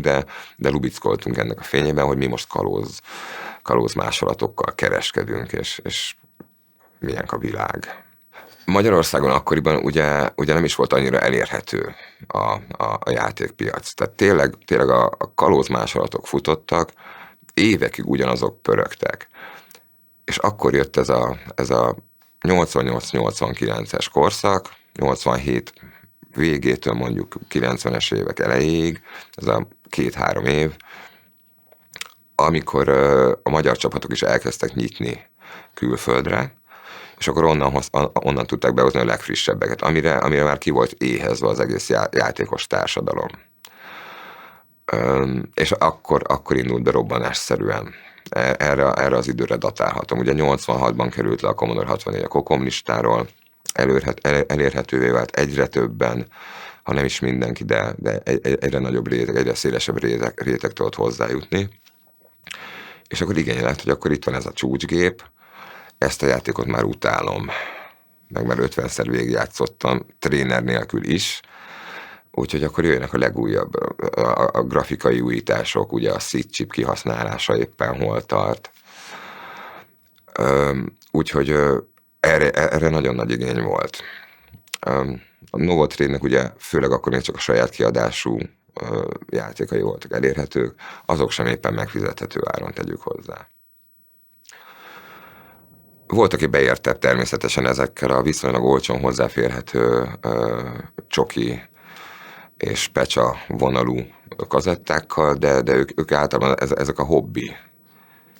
de lubickoltunk ennek a fényében, hogy mi most kalóz másolatokkal kereskedünk, és milyen a világ. Magyarországon akkoriban ugye nem is volt annyira elérhető a játékpiac. Tehát tényleg a kalózmásolatok futottak, évekig ugyanazok pörögtek. És akkor jött ez a 88-89-es korszak, 87 végétől mondjuk 90-es évek elejéig, ez a 2-3 év, amikor a magyar csapatok is elkezdtek nyitni külföldre, és akkor onnan tudták behozni a legfrissebbeket, amire már ki volt éhezve az egész játékos társadalom. És akkor indult be robbanásszerűen. Erre az időre datálhatom. Ugye 86-ban került le a Commodore 64 a Kokom listáról, elérhetővé vált egyre többen, ha nem is mindenki, de egyre nagyobb réteg, egyre szélesebb réteg tudott hozzájutni. És akkor igény lett, hogy akkor itt van ez a csúcsgép, ezt a játékot már utálom, meg már 50-szer végigjátszottam, tréner nélkül is, úgyhogy akkor jöjjenek a legújabb, a grafikai újítások, ugye a SID chip kihasználása éppen hol tart. Úgyhogy erre nagyon nagy igény volt. A Novotrade-nek ugye főleg akkor még csak a saját kiadású játékai voltak elérhetők, azok sem éppen megfizethető áron, tegyük hozzá. Volt, aki beértett természetesen ezekkel a viszonylag olcsón hozzáférhető csoki és pecsa vonalú kazettákkal, de ők általában ezek a hobbi.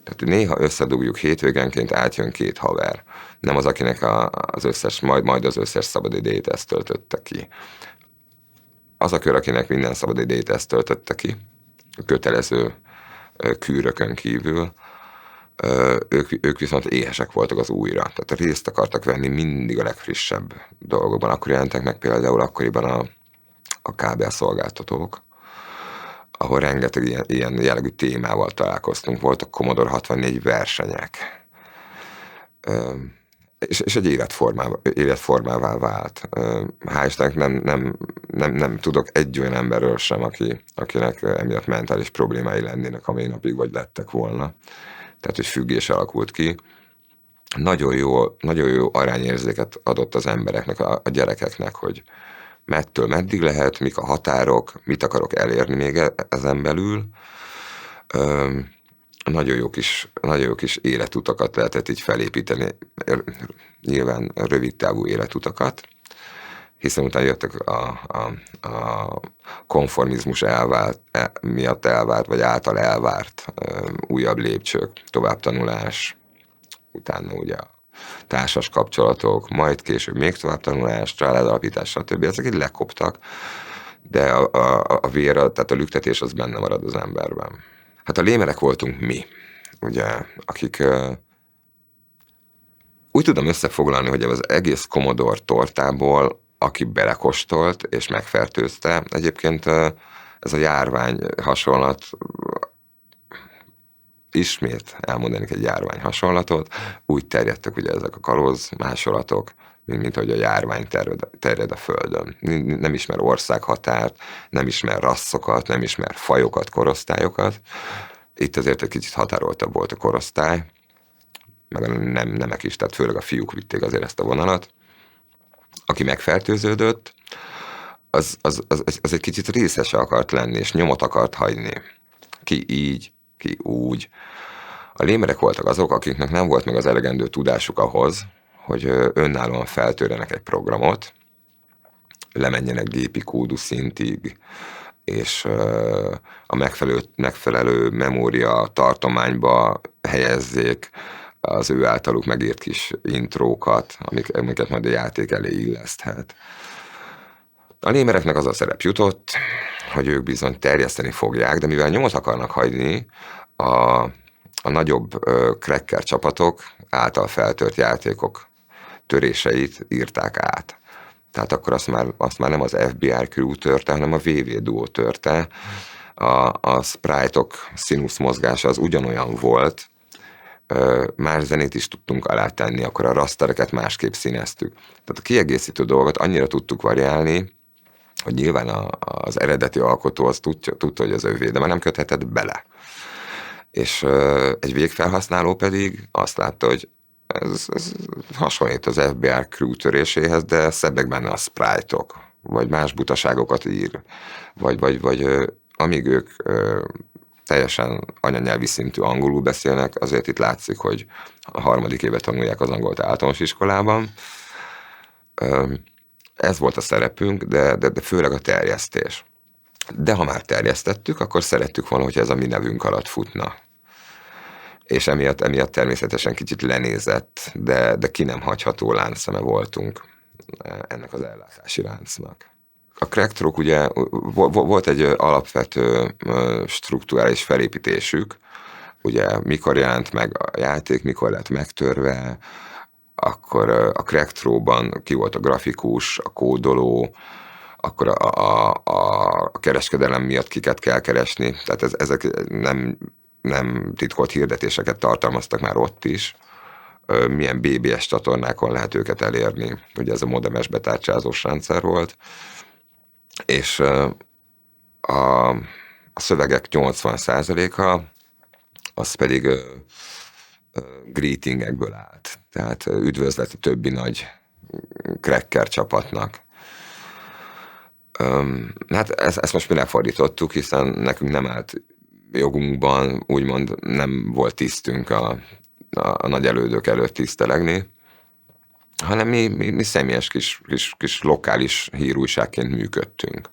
Tehát néha összedugjuk hétvégenként, átjön 2 haver. Nem az, akinek az összes, majd az összes szabadidejét ezt töltötte ki. Az a kör, akinek minden szabadidejét ezt töltötte ki, a kötelező kűrökön kívül, ők viszont éhesek voltak az újra. Tehát részt akartak venni mindig a legfrissebb dolgokban. Akkor jelentek meg például akkoriban a kábelszolgáltatók, ahol rengeteg ilyen jellegű témával találkoztunk. Voltak Commodore 64 versenyek. És egy életformává vált. Hál' Istennek nem tudok egy olyan emberről sem, akinek emiatt mentális problémái lennének a mai napig, vagy lettek volna. Tehát, hogy függés alakult ki. Nagyon jó arányérzéket adott az embereknek, a gyerekeknek, hogy mettől meddig lehet, mik a határok, mit akarok elérni még ezen belül. nagyon jó kis életutakat lehetett így felépíteni, nyilván rövid távú életutakat, hiszen utána jöttek a konformizmus miatt elvárt, vagy által elvárt újabb lépcsők, továbbtanulás, utána ugye a társas kapcsolatok, majd később még tovább tanulás, családalapítás, stb. Ezek így lekoptak, de a vér, tehát a lüktetés az benne marad az emberben. Hát a lémerek voltunk mi, ugye, akik úgy tudom összefoglalni, hogy az egész Commodore tortából, aki belekóstolt és megfertőzte, egyébként ez a járvány hasonlat, ismét elmondanék egy járvány hasonlatot, úgy terjedtek ugye ezek a kalóz másolatok, mint ahogy a járvány terjed a Földön. Nem ismer országhatárt, nem ismer rasszokat, nem ismer fajokat, korosztályokat. Itt azért egy kicsit határoltabb volt a korosztály, meg a nemek is, tehát főleg a fiúk vitték azért ezt a vonalat. Aki megfertőződött, az egy kicsit részese akart lenni, és nyomot akart hagyni. Ki így, ki úgy. A lémerek voltak azok, akiknek nem volt meg az elegendő tudásuk ahhoz, hogy önállóan feltörjenek egy programot, lemenjenek gépi kódus szintig, és a megfelelő memória tartományba helyezzék az ő általuk megírt kis intrókat, amiket majd a játék elé illeszthet. A lémereknek az a szerep jutott, hogy ők bizony terjeszteni fogják, de mivel nyomot akarnak hagyni, a nagyobb cracker csapatok által feltört játékok töréseit írták át. Tehát akkor azt már nem az FBI crew törte, hanem a VV Duo törte. A sprite-ok színusz mozgása az ugyanolyan volt, más zenét is tudtunk alátenni, akkor a rastereket másképp színeztük. Tehát a kiegészítő dolgot annyira tudtuk variálni, hogy nyilván az eredeti alkotó az tudta, hogy az övé, de már nem köthetett bele. És egy végfelhasználó pedig azt látta, hogy ez hasonlít az FBI crew töréséhez, de szebbek benne a sprite-ok, vagy más butaságokat ír, vagy amíg ők teljesen anyanyelvi szintű angolul beszélnek, azért itt látszik, hogy a 3. éve tanulják az angolt általános iskolában. Ez volt a szerepünk, de főleg a terjesztés. De ha már terjesztettük, akkor szerettük volna, hogy ez a mi nevünk alatt futna. És emiatt természetesen kicsit lenézett, de ki nem hagyható láncszeme voltunk ennek az ellátási láncnak. A Cracktrock ugye volt egy alapvető strukturális felépítésük, ugye mikor jelent meg a játék, mikor lett megtörve, akkor a Cracktrockban ki volt a grafikus, a kódoló, akkor a kereskedelem miatt kiket kell keresni, tehát ezek nem titkolt hirdetéseket tartalmaztak már ott is, milyen BBS csatornákon lehet őket elérni, ugye ez a modemes betárcsázós rendszer volt, és a szövegek 80%-a az pedig greetingekből állt, tehát üdvözlet a többi nagy cracker csapatnak. Hát ezt most mi lefordítottuk, hiszen nekünk nem állt jogunkban, úgymond nem volt tisztünk a nagy elődök előtt tisztelegni, hanem mi személyes kis lokális hírújságként működtünk.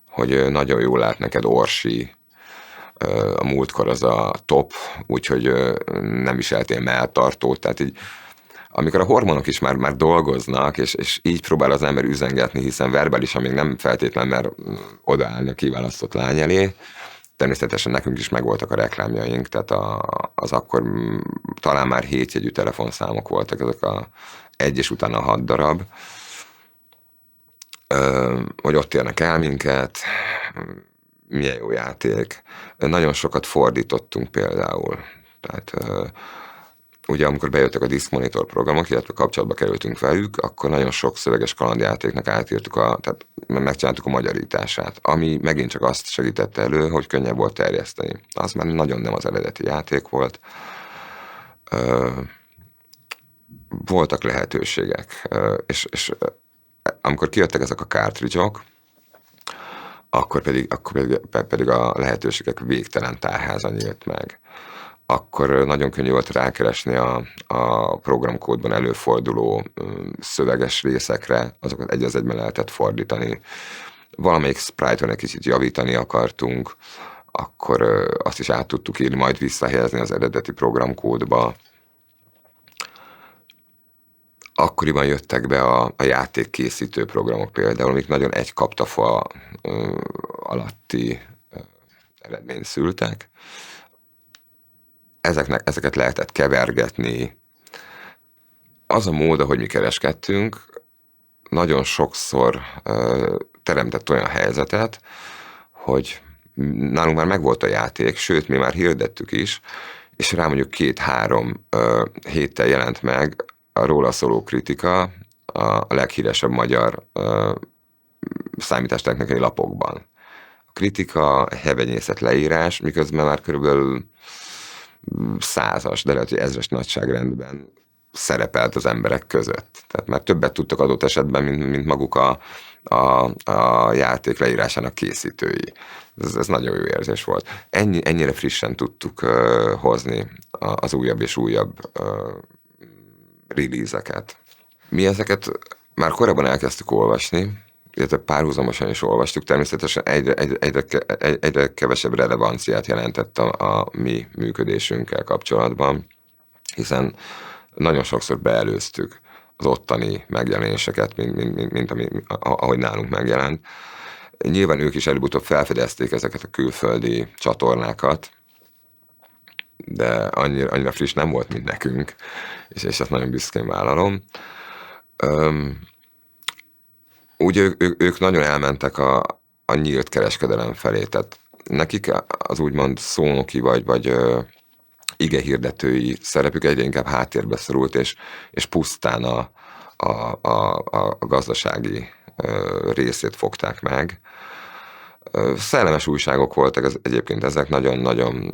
Hogy nagyon jól lát neked Orsi, a múltkor az a top, úgyhogy nem viseltél melltartót, tehát így amikor a hormonok is már dolgoznak, és így próbál az ember üzengetni, hiszen verbálisan még nem feltétlen mer odaállni a kiválasztott lány elé, természetesen nekünk is megvoltak a reklámjaink, tehát az akkor talán már 7 jegyű telefonszámok voltak, ezek egy és utána 6 darab, hogy ott érnek el minket, milyen jó játék. Nagyon sokat fordítottunk például, tehát ugye amikor bejöttek a Disk Monitor programok, illetve kapcsolatba kerültünk velük, akkor nagyon sok szöveges kalandjátéknak átírtuk, tehát megcsináltuk a magyarítását, ami megint csak azt segítette elő, hogy könnyebb volt terjeszteni. Az már nagyon nem az eredeti játék volt. Voltak lehetőségek, és amikor kijöttek ezek a cartridge-ok, akkor pedig a lehetőségek végtelen tárháza nyílt meg. Akkor nagyon könnyű volt rákeresni a programkódban előforduló szöveges részekre, azokat egy az egyben lehetett fordítani. Valamelyik sprite-on egy kicsit javítani akartunk, akkor azt is át tudtuk írni, majd visszahelyezni az eredeti programkódba. Akkoriban jöttek be a játékkészítő programok például, amik nagyon egy kaptafa alatti eredményt szültek. Ezeket lehetett kevergetni. Az a mód, ahogy mi kereskedtünk, nagyon sokszor teremtett olyan helyzetet, hogy nálunk már megvolt a játék, sőt, mi már hirdettük is, és rá mondjuk 2-3 héttel jelent meg a róla szóló kritika a leghíresebb magyar számítástechnikai lapokban. A kritika, hevenyészet leírás, miközben már körülbelül 100-as, de lehet, hogy 1000-es nagyságrendben szerepelt az emberek között. Tehát már többet tudtak adott esetben, mint maguk a játék leírásának készítői. Ez nagyon jó érzés volt. Ennyire frissen tudtuk hozni az újabb és újabb release-eket. Mi ezeket már korábban elkezdtük olvasni, illetve párhuzamosan is olvastuk, természetesen egyre kevesebb relevanciát jelentett a mi működésünkkel kapcsolatban, hiszen nagyon sokszor beelőztük az ottani megjelenéseket, mint ahogy nálunk megjelent. Nyilván ők is előbb-utóbb felfedezték ezeket a külföldi csatornákat, de annyira friss nem volt, mint nekünk, és ezt nagyon büszkén vállalom. Úgy ők nagyon elmentek a nyílt kereskedelem felé, tehát nekik az úgymond szónoki vagy igehirdetői szerepük egyre inkább háttérbe szorult, és pusztán a gazdasági részét fogták meg. Szellemes újságok voltak egyébként ezek, nagyon-nagyon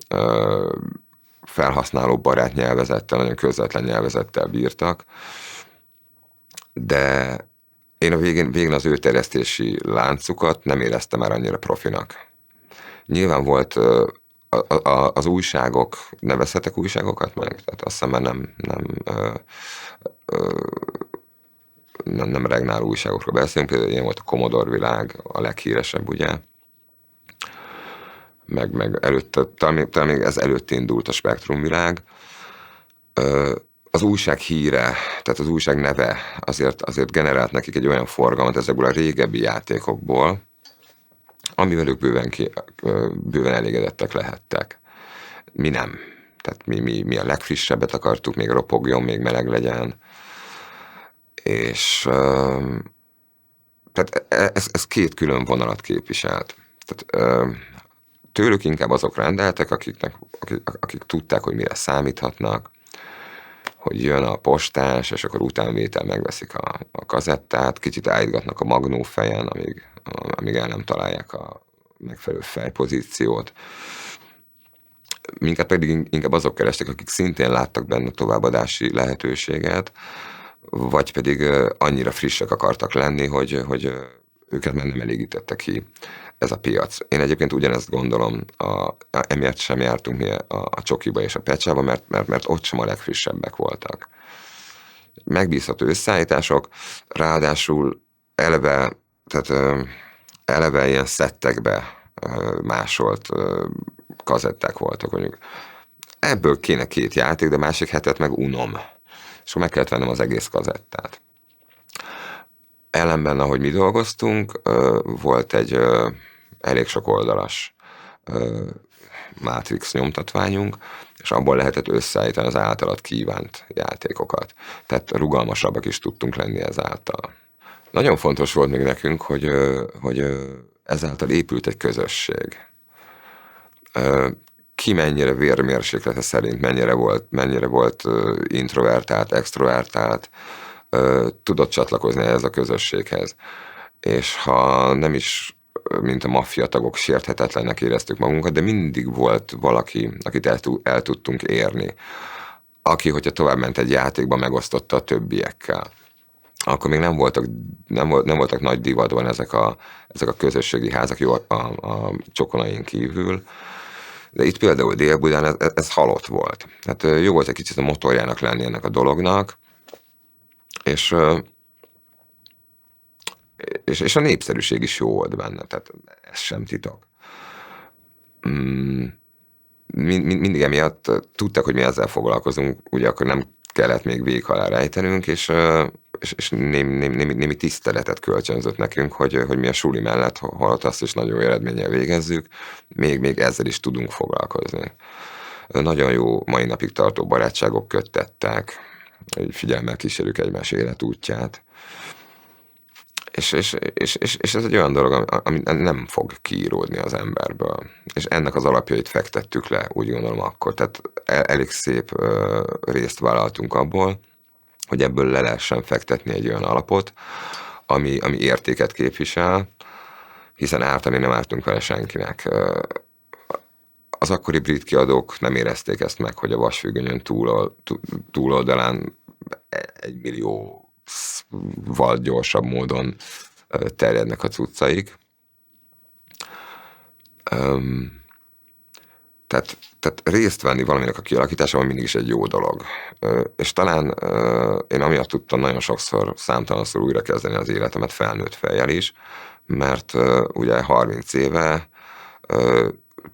felhasználó barát nyelvezettel, nagyon közvetlen nyelvezettel bírtak, de én a végén az ő terjesztési láncukat nem éreztem már annyira profinak. Nyilván volt az újságok, nevezhetek újságokat meg? Tehát azt hiszem már nem regnál újságokról beszélünk, például ilyen volt a Commodore világ, a leghíresebb, ugye? Meg előtte, talán még ez előtt indult a Spektrum világ. Az újság híre, tehát az újság neve azért generált nekik egy olyan forgalmat ezekből a régebbi játékokból, amivel ők bőven elégedettek lehettek. Mi nem. Tehát mi a legfrissebbet akartuk, még ropogjon, még meleg legyen. És tehát ez két külön vonalat képviselt. Tehát tőlük inkább azok rendeltek, akik tudták, hogy mire számíthatnak, hogy jön a postás, és akkor utánvétel megveszik a kazettát, kicsit állítgatnak a magnófejen, amíg el nem találják a megfelelő fejpozíciót. Minket pedig inkább azok kerestek, akik szintén láttak benne továbbadási lehetőséget, vagy pedig annyira frissek akartak lenni, hogy őket már nem elégítette ki ez a piac. Én egyébként ugyanezt gondolom, emiatt sem jártunk mi a Csokiba és a Pecsába, mert ott sem a legfrissebbek voltak. Megbízható összeállítások, ráadásul eleve ilyen szettekbe másolt kazetták voltak, mondjuk. Ebből kéne 2 játék, de másik hetet meg unom. És akkor meg kellett vennem az egész kazettát. Ellenben, ahogy mi dolgoztunk, volt egy elég sok oldalas Matrix nyomtatványunk, és abból lehetett összeállítani az általad kívánt játékokat. Tehát rugalmasabbak is tudtunk lenni ezáltal. Nagyon fontos volt még nekünk, hogy ezáltal épült egy közösség. Ki mennyire vérmérséklete szerint, mennyire volt introvertált, extrovertált, tudott csatlakozni ehhez a közösséghez. És ha nem is, mint a maffia tagok, sérthetetlennek éreztük magunkat, de mindig volt valaki, akit el tudtunk érni. Aki, hogyha tovább ment egy játékba, megosztotta a többiekkel. akkor még nem voltak nagy divatban ezek a közösségi házak, jó, a Csokonain kívül, de itt például Dél-Budán ez halott volt. Hát jó volt egy kicsit a motorjának lenni ennek a dolognak, és a népszerűség is jó volt benne, tehát ez sem titok. Mindig emiatt tudták, hogy mi ezzel foglalkozunk, ugye akkor nem kellett még végig alá rejtenünk, és némi tiszteletet kölcsönzött nekünk, hogy mi a suli mellett, holott azt is nagyon jó eredménnyel végezzük, még ezzel is tudunk foglalkozni. Nagyon jó, mai napig tartó barátságok köttettek, hogy figyelemmel kísérjük egymás életútját. És ez egy olyan dolog, ami nem fog kiíródni az emberből. És ennek az alapjait fektettük le, úgy gondolom akkor. Tehát elég szép részt vállaltunk abból, hogy ebből le lehessen fektetni egy olyan alapot, ami értéket képvisel, hiszen ártani nem ártunk vele senkinek. Az akkori brit kiadók nem érezték ezt meg, hogy a vasfüggönyön túloldalán 1 millióval gyorsabb módon terjednek a cuccaik. Tehát részt venni valaminek a kialakításában mindig is egy jó dolog. És talán én amiatt tudtam nagyon sokszor, számtalanszor újra kezdeni az életemet felnőtt fejjel is, mert ugye 30 éve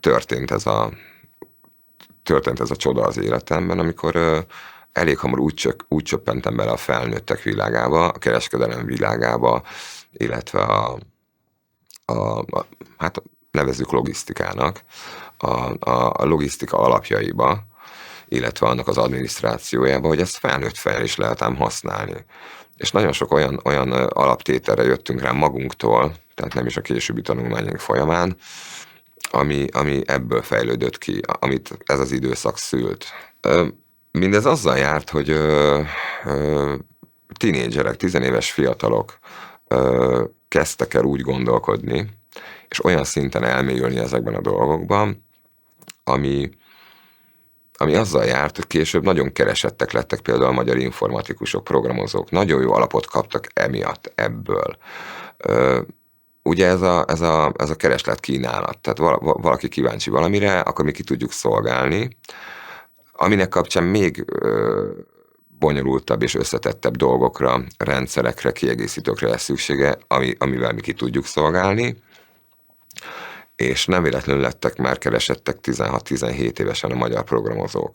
történt ez a csoda az életemben, amikor elég hamar úgy csöppentem bele a felnőttek világába, a kereskedelem világába, illetve hát nevezzük logisztikának, a logisztika alapjaiba, illetve annak az adminisztrációjába, hogy ezt felnőtt fejjel is lehet ám használni. És nagyon sok olyan alaptételre jöttünk rá magunktól, tehát nem is a későbbi tanulmányunk folyamán, ami ebből fejlődött ki, amit ez az időszak szült. Mindez azzal járt, hogy tinédzserek, 10 éves fiatalok kezdtek el úgy gondolkodni, és olyan szinten elmélyülni ezekben a dolgokban, ami azzal járt, hogy később nagyon keresettek lettek például a magyar informatikusok, programozók. Nagyon jó alapot kaptak emiatt, ebből. Ugye ez a kereslet kínálat. Tehát valaki kíváncsi valamire, akkor mi ki tudjuk szolgálni, aminek kapcsán még bonyolultabb és összetettebb dolgokra, rendszerekre, kiegészítőkre lesz szüksége, amivel mi ki tudjuk szolgálni, és nem véletlenül lettek már keresettek 16-17 évesen a magyar programozók.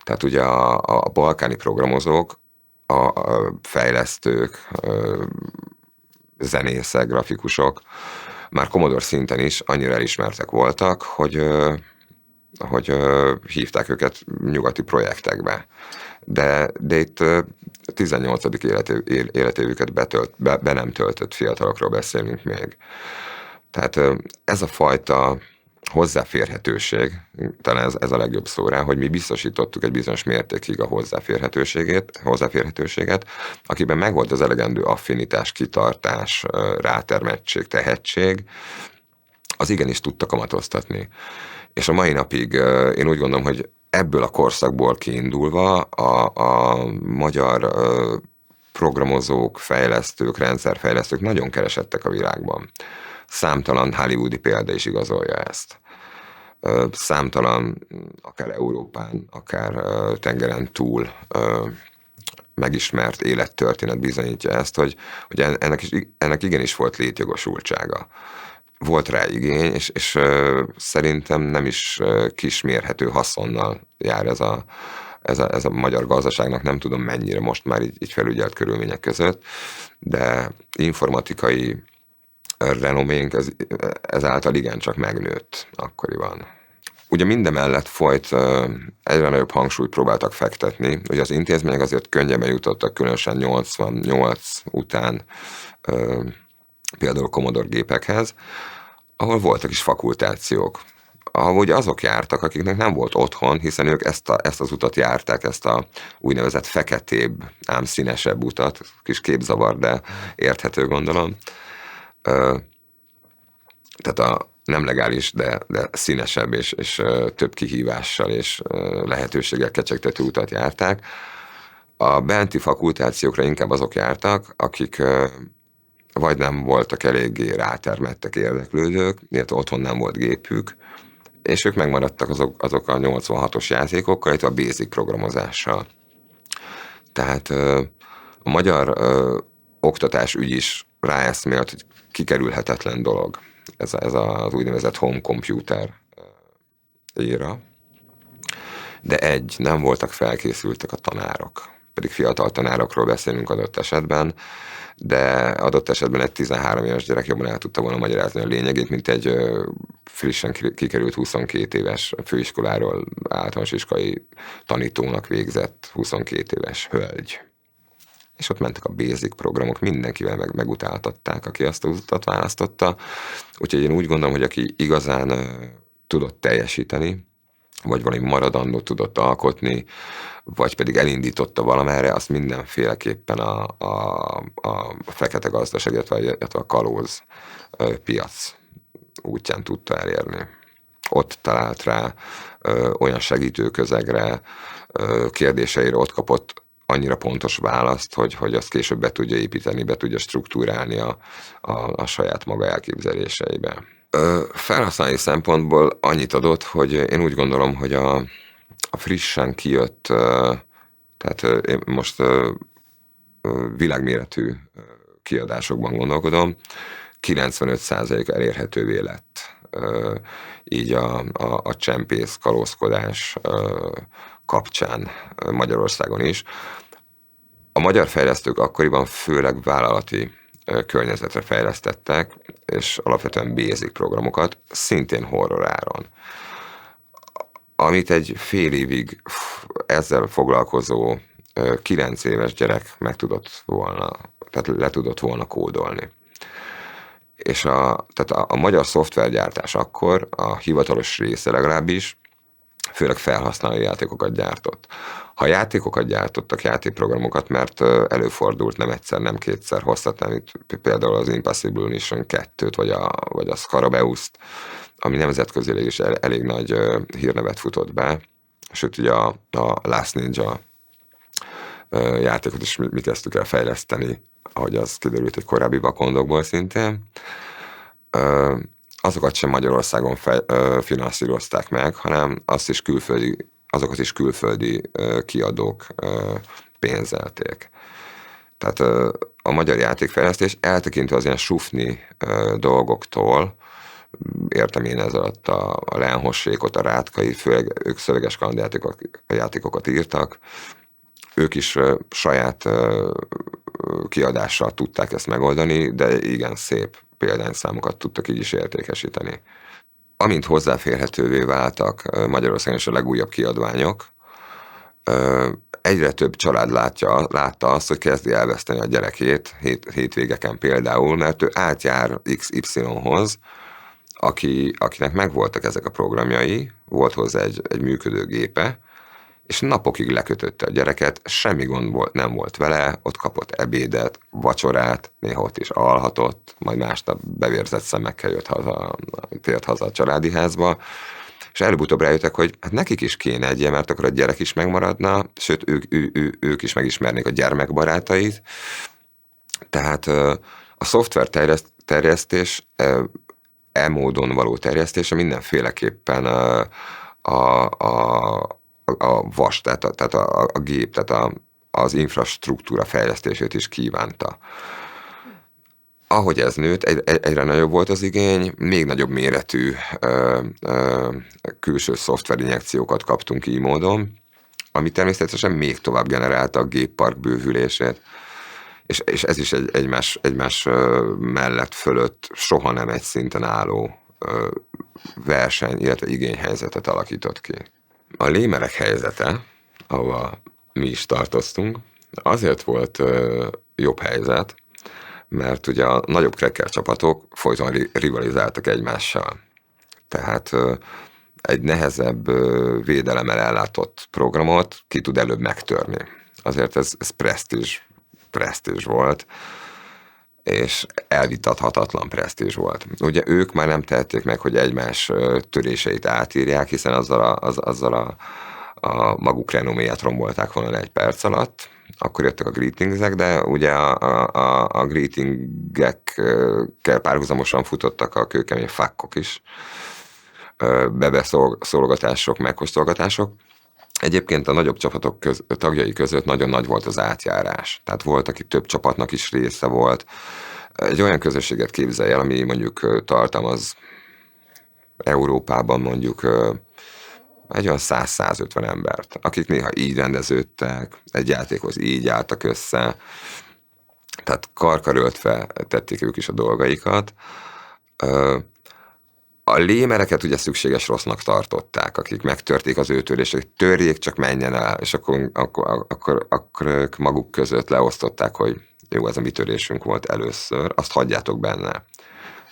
Tehát ugye a balkáni programozók, a fejlesztők, zenészek, grafikusok már Commodore szinten is annyira elismertek voltak, hogy hívták őket nyugati projektekbe. De itt 18. életévüket be nem töltött fiatalokról beszélünk még. Tehát ez a fajta hozzáférhetőség, talán ez a legjobb szó rá, hogy mi biztosítottuk egy bizonyos mértékig a hozzáférhetőséget, akiben megvolt az elegendő affinitás, kitartás, rátermettség, tehetség, az igenis tudta kamatoztatni. És a mai napig én úgy gondolom, hogy ebből a korszakból kiindulva a magyar programozók, fejlesztők, rendszerfejlesztők nagyon keresettek a világban. Számtalan hollywoodi példa is igazolja ezt. Számtalan, akár Európán, akár tengeren túl megismert élettörténet bizonyítja ezt, hogy ennek igenis volt létjogosultsága. Volt rá igény, és szerintem nem is kismérhető haszonnal jár ez a magyar gazdaságnak, nem tudom mennyire most már így felügyelt körülmények között, de informatikai renoménk ezáltal igencsak megnőtt akkoriban. Ugye mindemellett folyt egyre nagyobb hangsúlyt próbáltak fektetni, hogy az intézmények azért könnyebben jutottak, különösen 88 után például Commodore gépekhez, ahol voltak is fakultációk, ahol ugye azok jártak, akiknek nem volt otthon, hiszen ők ezt az utat járták, ezt a úgynevezett feketébb, ám színesebb utat, kis képzavar, de érthető gondolom. Tehát a nem legális, de színesebb és több kihívással és lehetőséggel kecsegtető utat járták, A benti fakultációkra inkább azok jártak, akik vagy nem voltak eléggé rátermettek érdeklődők, illetve otthon nem volt gépük, és ők megmaradtak azok a 86-os játékokkal, illetve a basic programozással. Tehát a magyar oktatásügy is ráeszmélt, hogy kikerülhetetlen dolog ez az úgynevezett home computer éra. De nem voltak felkészültek a tanárok. Pedig fiatal tanárokról beszélünk adott esetben, de adott esetben egy 13 éves gyerek jobban el tudta volna magyarázni a lényegét, mint egy frissen kikerült 22 éves főiskoláról általános iskolai tanítónak végzett 22 éves hölgy. És ott mentek a basic programok, mindenkivel megutáltatták, aki azt az utat választotta. Úgyhogy én úgy gondolom, hogy aki igazán tudott teljesíteni, vagy valami maradandót tudott alkotni, vagy pedig elindította valamerre, azt mindenféleképpen a fekete gazdaság, illetve a kalóz piac útján tudta elérni. Ott talált rá olyan segítőközegre, kérdéseire ott kapott annyira pontos választ, hogy azt később be tudja építeni, be tudja struktúrálni a saját maga elképzeléseibe. Felhasználói szempontból annyit adott, hogy én úgy gondolom, hogy a frissen kijött, tehát én most világméretű kiadásokban gondolkodom, 95% elérhetővé lett. Így a csempész kalózkodás kapcsán Magyarországon is. A magyar fejlesztők akkoriban főleg vállalati környezetre fejlesztettek, és alapvetően basic programokat, szintén horroráron. Amit egy fél évig ezzel foglalkozó 9 éves gyerek meg tudott volna, tehát le tudott volna kódolni. És tehát a magyar szoftvergyártás akkor, a hivatalos része legalábbis, főleg felhasználói játékokat gyártott. Ha játékokat gyártottak, játékprogramokat, mert előfordult nem egyszer, nem kétszer, hozhatnám itt például az Impossible Mission 2-t, vagy a Scarabeus-t, ami nemzetközileg is elég nagy hírnevet futott be, sőt ugye a Last Ninja játékot is mi kezdtük el fejleszteni, ahogy az kiderült egy korábbi vakondokból szintén. Azokat sem Magyarországon finanszírozták meg, hanem azokat is külföldi kiadók pénzelték. Tehát a magyar játékfejlesztés eltekintve az ilyen sufni dolgoktól, értem én ez alatt a Lenhossékot, a Rátkai, főleg ők szöveges kalandjátékokat írtak, ők is saját kiadással tudták ezt megoldani, de igen szép példányszámokat tudtak így is értékesíteni. Amint hozzáférhetővé váltak Magyarországon is a legújabb kiadványok, egyre több család látta azt, hogy kezdi elveszteni a gyerekét hétvégeken például, mert ő átjár XY-hoz, akinek megvoltak ezek a programjai, volt hozzá egy működő gépe, és napokig lekötötte a gyereket, semmi gond nem volt vele, ott kapott ebédet, vacsorát, néha ott is alhatott, majd másnap bevérzett szemekkel tért haza a családi házba, és előbb-utóbb rájöttek, hogy hát nekik is kéne egy ilyen, mert akkor a gyerek is megmaradna, sőt, ők is megismernék a gyermekbarátait. Tehát a szoftver terjesztés, módon való terjesztése mindenféleképpen a vas, tehát a gép, tehát az infrastruktúra fejlesztését is kívánta. Ahogy ez nőtt, egyre nagyobb volt az igény, még nagyobb méretű külső szoftverinjekciókat kaptunk így módon, ami természetesen még tovább generálta a géppark bővülését, és ez is egymás mellett fölött soha nem egy szinten álló verseny, illetve igényhelyzetet alakított ki. A lémerek helyzete, ahova mi is tartoztunk, azért volt jobb helyzet, mert ugye a nagyobb cracker csapatok folyton rivalizáltak egymással. Tehát egy nehezebb védelemmel ellátott programot ki tud előbb megtörni. Azért ez presztízs volt, és elvitathatatlan presztízs volt. Ugye ők már nem tehették meg, hogy egymás töréseit átírják, hiszen azzal a maguk renoméját rombolták volna le egy perc alatt. Akkor jöttek a greetingsek, de ugye a greetingekkel párhuzamosan futottak a kőkemény fuckok is. Bebeszólogatások, megkóstolgatások. Egyébként a nagyobb csapatok tagjai között nagyon nagy volt az átjárás. Tehát volt, aki több csapatnak is része volt. Egy olyan közösséget képzelj el, ami mondjuk tartalmaz Európában mondjuk egy olyan 100-150 embert, akik néha így rendeződtek, egy játékhoz így álltak össze, tehát karkaröltve tették ők is a dolgaikat. A lémereket ugye szükséges rossznak tartották, akik megtörték az ő töréseket, törjék, csak menjen el, és akkor ők maguk között leosztották, hogy jó, ez a mi törésünk volt először, azt hagyjátok benne.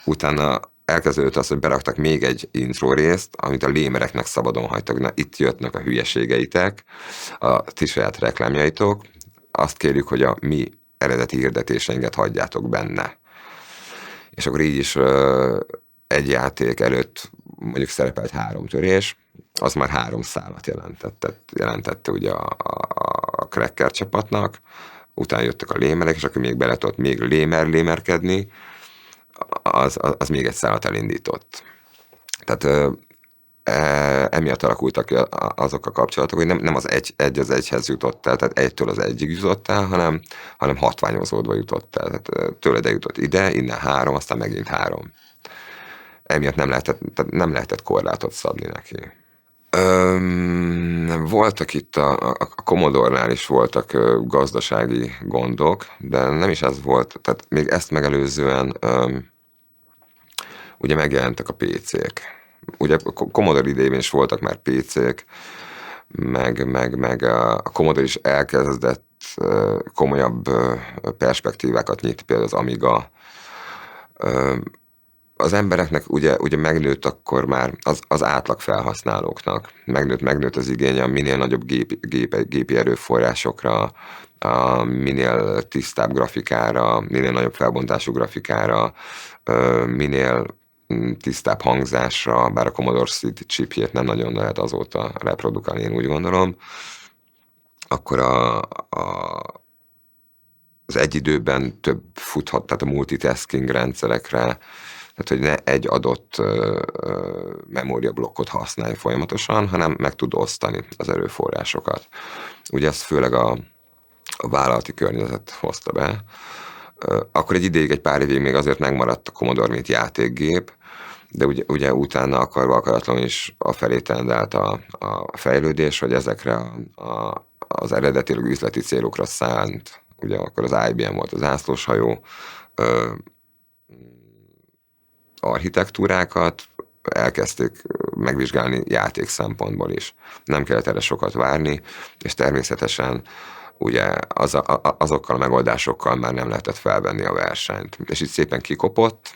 Utána elkezdődött az, hogy beraktak még egy intro részt, amit a lémereknek szabadon hagytak. Na, itt jöttnek a hülyeségeitek, a ti saját reklámjaitok, azt kérjük, hogy a mi eredeti hirdetéseinket hagyjátok benne. És akkor így is egy játék előtt mondjuk szerepelt 3 törés, az már 3 szálat jelentette ugye a Cracker csapatnak, utána jöttek a lémerek, és akkor még bele tudott még lémerkedni, az még egy szálat elindított. Tehát emiatt alakultak ki azok a kapcsolatok, hogy nem az egy az egyhez jutottál, tehát egytől az egyig jutottál, hanem hatványozódva jutottál. Tehát tőled eljutott ide, innen 3, aztán megint 3. Emiatt nem lehetett korlátot szabni neki. Voltak itt a Commodore-nál is voltak gazdasági gondok, de nem is ez volt, tehát még ezt megelőzően ugye megjelentek a PC-k. Ugye a Commodore idejében is voltak már PC-k, meg a Commodore is elkezdett komolyabb perspektívákat nyitni, például az Amiga. Az embereknek ugye megnőtt akkor már az átlag felhasználóknak. Megnőtt az igénye a minél nagyobb gépi erőforrásokra, a minél tisztább grafikára, minél nagyobb felbontású grafikára, minél tisztább hangzásra, bár a Commodore City chipjét nem nagyon lehet azóta reprodukálni, én úgy gondolom. Akkor az egy időben több futhat, tehát a multitasking rendszerekre, tehát hogy ne egy adott memóriablokkot használj folyamatosan, hanem meg tud osztani az erőforrásokat. Ugye ezt főleg a vállalati környezet hozta be. Akkor egy pár évig még azért megmaradt a Commodore, mint játékgép, de ugye utána akaratlanul is afelé tendált a fejlődés, hogy ezekre az eredetileg üzleti célokra szánt, ugye akkor az IBM volt az ászlóshajó, architektúrákat elkezdték megvizsgálni játék szempontból is. Nem kellett erre sokat várni, és természetesen ugye azokkal a megoldásokkal már nem lehetett felvenni a versenyt. És itt szépen kikopott,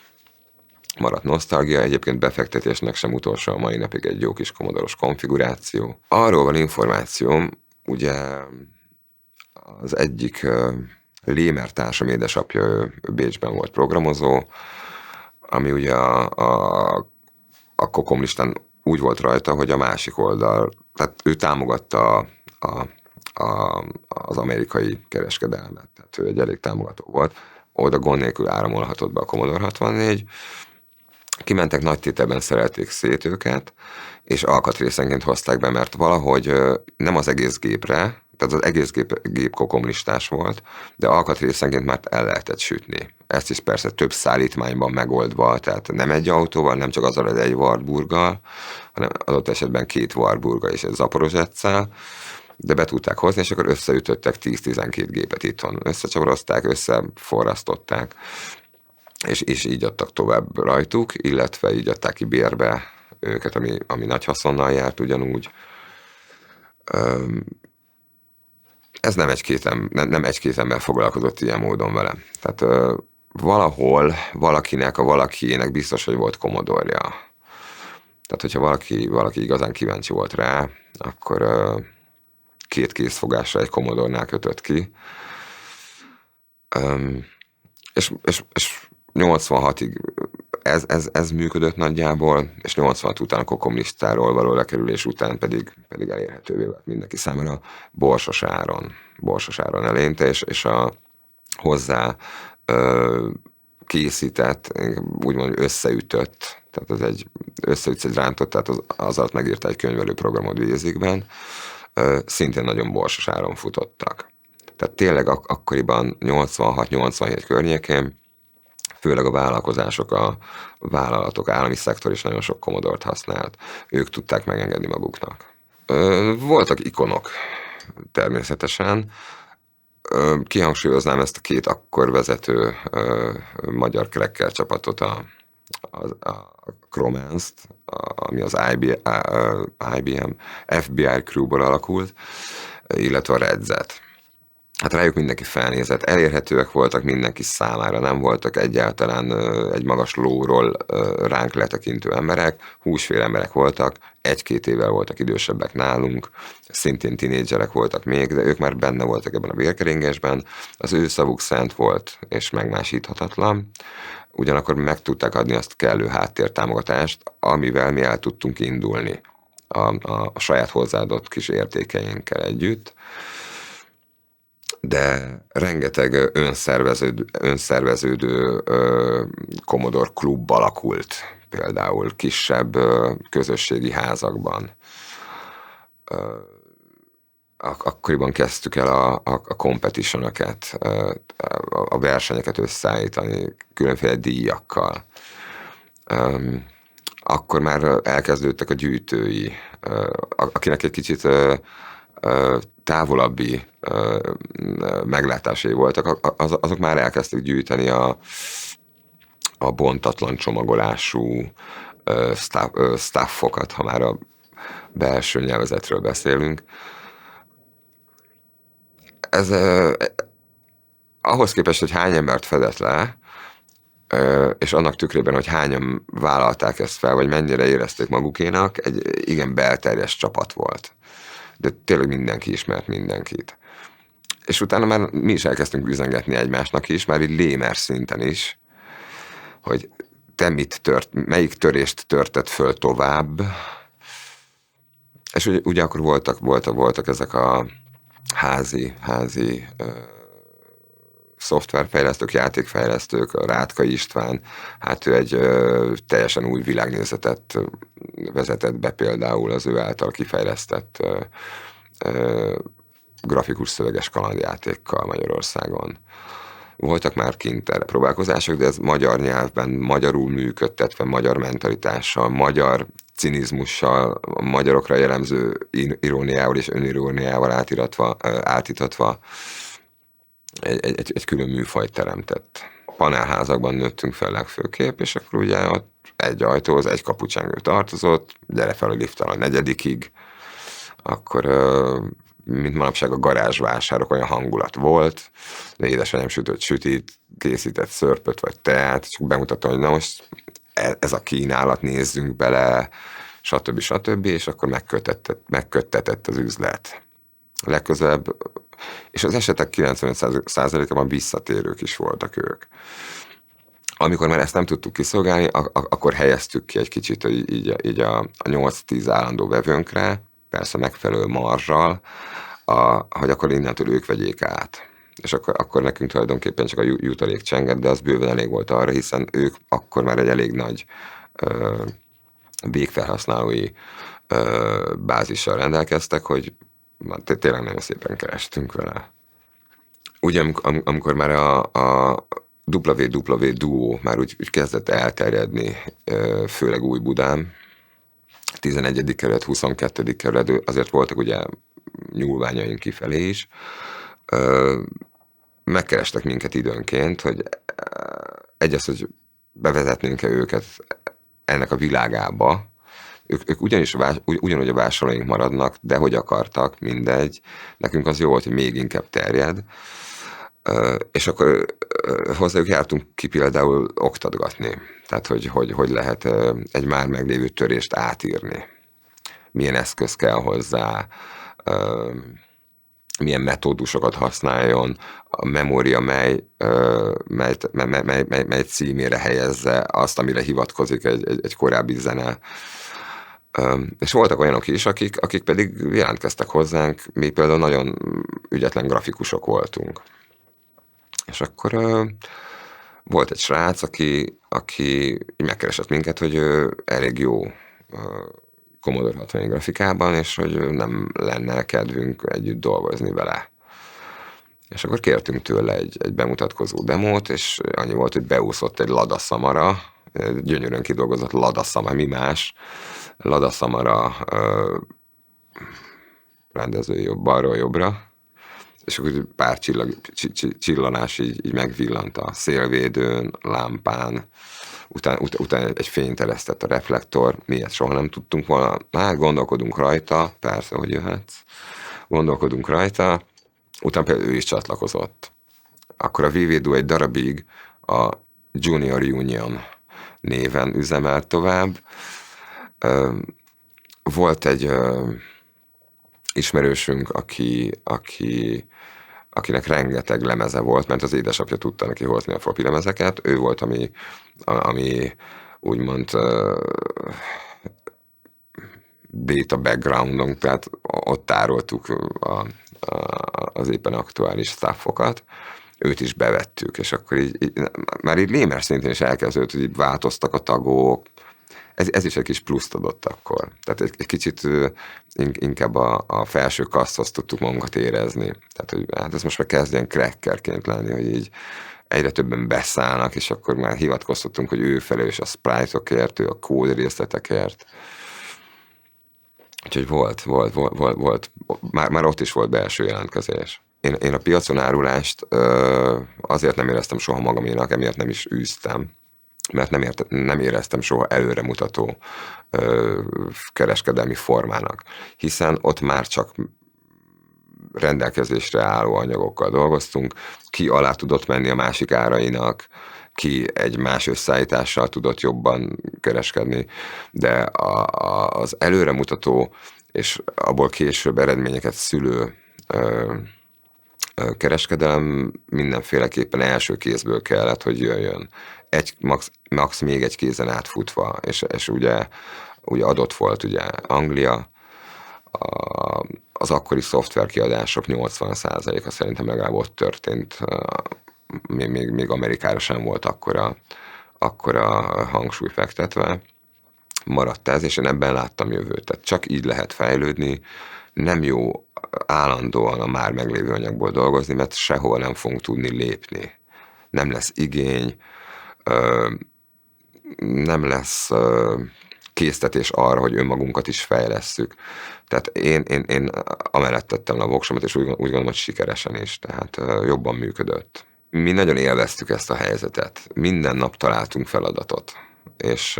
maradt nosztalgia, egyébként befektetésnek sem utolsó a mai napig egy jó kis komodoros konfiguráció. Arról van információm, ugye az egyik Lémer társam édesapja Bécsben volt programozó, ami ugye a Kokom listán úgy volt rajta, hogy a másik oldal, tehát ő támogatta az amerikai kereskedelmet, tehát ő egy elég támogató volt. Oda gond nélkül áramolhatott be a Commodore 64, kimentek nagy tételben, szerelték szét őket, és alkatrészenként hozták be, mert valahogy nem az egész gépre, tehát az egész gép kokomlistás volt, de alkatrészenként már el lehetett sütni. Ezt is persze több szállítmányban megoldva, tehát nem egy autóval, nem csak azzal az egy Warburggal, hanem adott esetben 2 Warburga és egy Zaporozsetszál, de be tudták hozni, és akkor összeütöttek 10-12 gépet itthon. Összecsavarozták, összeforrasztották, és így adtak tovább rajtuk, illetve így adták ki bérbe őket, ami nagy haszonnal járt ugyanúgy. Ez nem egy-két ember foglalkozott ilyen módon vele. Tehát valahol valakinek biztos, hogy volt Commodore-ja. Tehát, hogyha valaki igazán kíváncsi volt rá, akkor 2 készfogásra egy Commodore-nál kötött ki. És 86-ig ez működött nagyjából, és 86 után a kokomlistáról való lekerülés után pedig elérhetővé vált mindenki számára Borsos áron elénte, és a hozzá készített, úgymond összeütött, tehát összeütsz egy rántott, tehát az alatt megírta egy könyvelő programot Basic-ben, szintén nagyon borsos áron futottak. Tehát tényleg akkoriban 86-87 környékén főleg a vállalkozások, a vállalatok, állami szektor is nagyon sok Commodore-t használt. Ők tudták megengedni maguknak. Voltak ikonok természetesen. Kihangsúlyoznám ezt a két akkor vezető magyar cracker csapatot, a Cromance-t, ami az IBM FBI Crew-ból alakult, illetve a Redzet. Hát rájuk mindenki felnézett, elérhetőek voltak mindenki számára, nem voltak egyáltalán egy magas lóról ránk letekintő emberek, húsvér emberek voltak, 1-2 évvel voltak idősebbek nálunk, szintén tinédzserek voltak még, de ők már benne voltak ebben a vérkeringésben, az ő szavuk szent volt és megmásíthatatlan, ugyanakkor meg tudták adni azt kellő háttértámogatást, amivel mi el tudtunk indulni a saját hozzáadott kis értékeinkkel együtt. De rengeteg önszerveződő Commodore klub alakult, például kisebb közösségi házakban. Akkoriban kezdtük el a competition-öket, a versenyeket összeállítani különféle díjakkal. Akkor már elkezdődtek a gyűjtői, akinek egy kicsit távolabbi meglátásai voltak, azok már elkezdték gyűjteni a bontatlan csomagolású staffokat, ha már a belső nyelvezetről beszélünk. Ez ahhoz képest, hogy hány embert fedett le, és annak tükrében, hogy hányan vállalták ezt fel, vagy mennyire érezték magukénak, egy igen belterjes csapat volt. De tényleg mindenki ismert mindenkit. És utána már mi is elkezdtünk üzengetni egymásnak is, már így lémer szinten is, hogy te melyik törést törted föl tovább. És ugye akkor voltak ezek a házi szoftverfejlesztők, játékfejlesztők, a Rátka István, hát ő egy teljesen új világnézetet vezetett be például az ő által kifejlesztett grafikus szöveges kalandjátékkal Magyarországon. Voltak már kint erre próbálkozások, de ez magyar nyelvben, magyarul működtetve, magyar mentalitással, magyar cinizmussal, a magyarokra jellemző iróniával és öniróniával átítatva egy külön műfajt teremtett. Panelházakban nőttünk fel legfőképp, és akkor ugye ott egy ajtóhoz, egy kapucsengő tartozott, gyere fel a lifttel a 4. Akkor, mint manapság a garázsvásárok, olyan hangulat volt, de édesanyám sütött sütit, készített szörpöt vagy teát, csak bemutatta, hogy na most ez a kínálat, nézzünk bele, stb. És akkor megköttetett az üzlet. Legközelebb, és az esetek 95%-ában visszatérők is voltak ők. Amikor már ezt nem tudtuk kiszolgálni, akkor helyeztük ki egy kicsit így a 8-10 állandó vevőnkre, persze megfelelő marzsal, hogy akkor innentől ők vegyék át. És akkor nekünk tulajdonképpen csak a jutalék csengett, de az bőven elég volt arra, hiszen ők akkor már egy elég nagy végfelhasználói bázissal rendelkeztek, hogy tényleg nagyon szépen kerestünk vele. Ugye amikor már a WW Duo már úgy kezdett elterjedni, főleg Újbudán, 11. kerület, 22. kerület, azért voltak ugye nyúlványaink kifelé is, megkerestek minket időnként, hogy hogy bevezetnénk-e őket ennek a világába. Ők ugyanúgy a vásárlóink maradnak, de hogy akartak, mindegy. Nekünk az jó volt, hogy még inkább terjed. És akkor hozzájuk jártunk ki például oktatgatni. Tehát, hogy lehet egy már meglévő törést átírni. Milyen eszköz kell hozzá, milyen metódusokat használjon, a memória mely címére helyezze azt, amire hivatkozik egy korábbi zene. És voltak olyanok is, akik pedig jelentkeztek hozzánk, mi például nagyon ügyetlen grafikusok voltunk. És akkor volt egy srác, aki megkeresett minket, hogy ő elég jó Commodore 64 grafikában, és hogy nem lenne kedvünk együtt dolgozni vele. És akkor kértünk tőle egy bemutatkozó demót, és annyi volt, hogy beúszott egy Lada Samara, gyönyörűen kidolgozott Lada Samara, mi más, Lada Samara rendező balról jobbra, és akkor pár csillanás így megvillant a szélvédőn, lámpán, utána egy fényt eresztett a reflektor, mi ilyet soha nem tudtunk volna, hát gondolkodunk rajta, persze, hogy jöhetsz, gondolkodunk rajta, utána például ő is csatlakozott. Akkor a VV Duo egy darabig a Junior Union néven üzemelt tovább. Volt egy ismerősünk, akinek rengeteg lemeze volt, mert az édesapja tudta neki hozni a floppy lemezeket. Ő volt, ami úgymond data backgroundunk, tehát ott tároltuk az éppen aktuális staffokat. Őt is bevettük, és akkor így már így lémer szintén is elkezdődött, hogy így változtak a tagok. Ez is egy kis pluszt adott akkor. Tehát egy kicsit inkább a felső kaszthoz tudtuk magunkat érezni. Tehát, hogy hát ez most már kezd ilyen crackerként lenni, hogy így egyre többen beszállnak, és akkor már hivatkoztattunk, hogy ő felelős a sprite-okért, ő a kód részletekért. Úgyhogy volt. Már ott is volt belső jelentkezés. Én a piacon árulást azért nem éreztem soha magaménak, emiatt nem is űztem, mert nem éreztem soha előremutató kereskedelmi formának, hiszen ott már csak rendelkezésre álló anyagokkal dolgoztunk, ki alá tudott menni a másik árainak, ki egy más összeállítással tudott jobban kereskedni, de az előremutató és abból később eredményeket szülő kereskedelem mindenféleképpen első kézből kellett, hogy jöjjön. Max még egy kézen átfutva, és ugye adott volt ugye Anglia, az akkori szoftverkiadások 80%-a szerintem legalább ott történt, még Amerikára sem volt akkora hangsúly fektetve. Maradt ez, és én ebben láttam jövőt. Tehát csak így lehet fejlődni, nem jó állandóan a már meglévő anyagból dolgozni, mert sehol nem fogunk tudni lépni. Nem lesz igény, nem lesz késztetés arra, hogy önmagunkat is fejlesszük. Tehát én amellett tettem le a voksomat, és úgy gondolom, hogy sikeresen is, tehát jobban működött. Mi nagyon élveztük ezt a helyzetet. Minden nap találtunk feladatot, és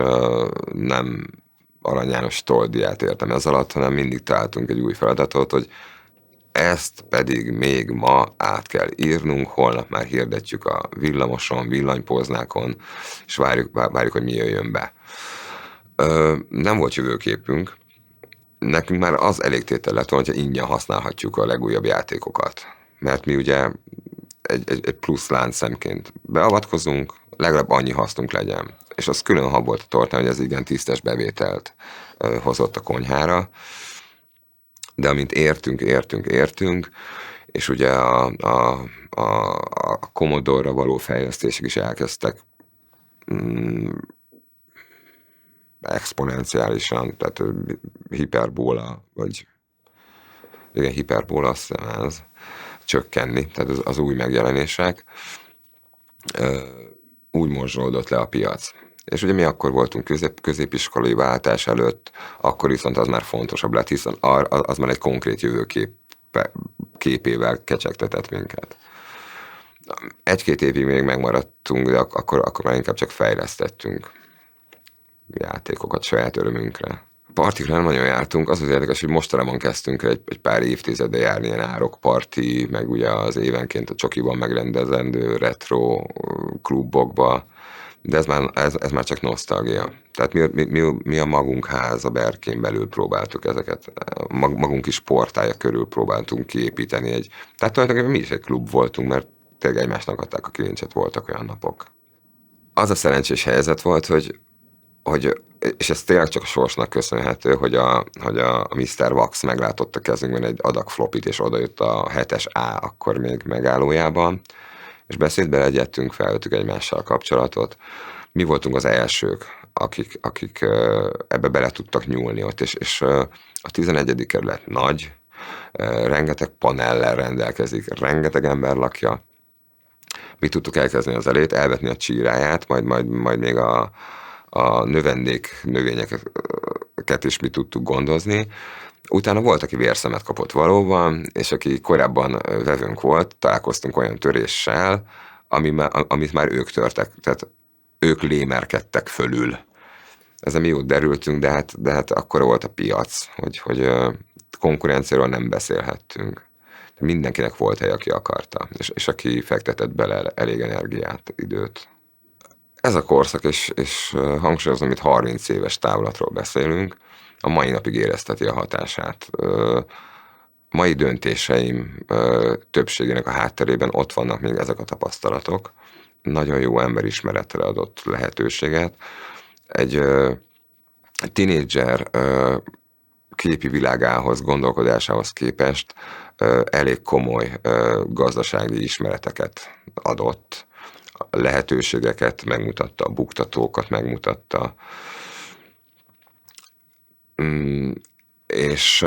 nem Arany János toldiát értem ez alatt, hanem mindig találtunk egy új feladatot, hogy ezt pedig még ma át kell írnunk, holnap már hirdetjük a villamoson, villanypóznákon, és várjuk, hogy mi jöjjön be. Nem volt jövőképünk. Nekünk már az elégtétel lett volna, hogyha ingyen használhatjuk a legújabb játékokat. Mert mi ugye egy plusz láncszemként beavatkozunk, legalább annyi hasznunk legyen. És az külön hab volt a tortán, hogy ez igen tisztes bevételt hozott a konyhára. De amint értünk, és ugye a Commodore-ra való fejlesztések is elkezdtek exponenciálisan, tehát hiperbóla, vagy igen, hiperbóla, azt hiszem ez, csökkenni, tehát az új megjelenések, úgy morzsolódott le a piac. És ugye mi akkor voltunk középiskolai váltás előtt, akkor viszont az már fontosabb lett, hiszen az már egy konkrét képével kecsegtetett minket. Egy-két évig még megmaradtunk, de akkor már inkább csak fejlesztettünk játékokat saját örömünkre. Partikra nem nagyon jártunk, az érdekes, hogy mostanában kezdtünk egy pár évtizede járni ilyen árokparti, meg ugye az évenként a csokiban megrendezendő retro klubokba, De ez már csak nosztalgia. Tehát mi a magunk háza berkén belül próbáltuk ezeket, magunk is portálja körül próbáltunk kiépíteni tehát tulajdonképpen mi is egy klub voltunk, mert tényleg egymásnak adták a kilincset, voltak olyan napok. Az a szerencsés helyzet volt, hogy és ez tényleg csak a sorsnak köszönhető, hogy a Mr. Wax meglátott a kezünkben egy adag flopit, és odajött a 7-es A akkor még megállójában, és beszédbe legyettünk, felvettük egymással a kapcsolatot. Mi voltunk az elsők, akik ebbe bele tudtak nyúlni ott, és a 11. kerület nagy, rengeteg panellel rendelkezik, rengeteg ember lakja. Mi tudtuk elkezdeni az elét, elvetni a csíráját, majd még a növényeket is mi tudtuk gondozni. Utána volt, aki vérszemet kapott valóban, és aki korábban vevőnk volt, találkoztunk olyan töréssel, amit már ők törtek, tehát ők lémerkedtek fölül. Ezen mi jót derültünk, de hát akkor volt a piac, hogy konkurenciáról nem beszélhettünk. Mindenkinek volt hely, aki akarta, és aki fektetett bele elég energiát, időt. Ez a korszak, és hangsúlyozom, itt 30 éves távlatról beszélünk, a mai napig érezteti a hatását. Mai döntéseim többségének a hátterében ott vannak még ezek a tapasztalatok. Nagyon jó emberismeretre adott lehetőséget. Egy tínédzser képi világához, gondolkodásához képest elég komoly gazdasági ismereteket adott, lehetőségeket megmutatta, buktatókat megmutatta. És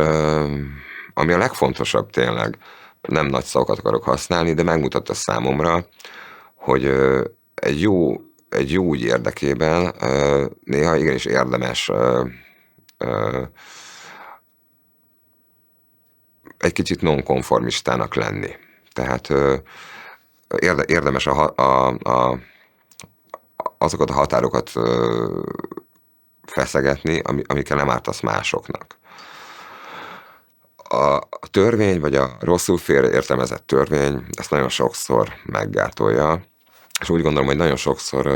ami a legfontosabb tényleg, nem nagy szavakat akarok használni, de megmutatta számomra, hogy egy jó ügy érdekében néha igenis érdemes egy kicsit nonkonformistának lenni. Tehát érdemes azokat a határokat feszegetni, amikkel nem ártasz másoknak. A törvény, vagy a rosszul félreértelmezett törvény ezt nagyon sokszor meggátolja, és úgy gondolom, hogy nagyon sokszor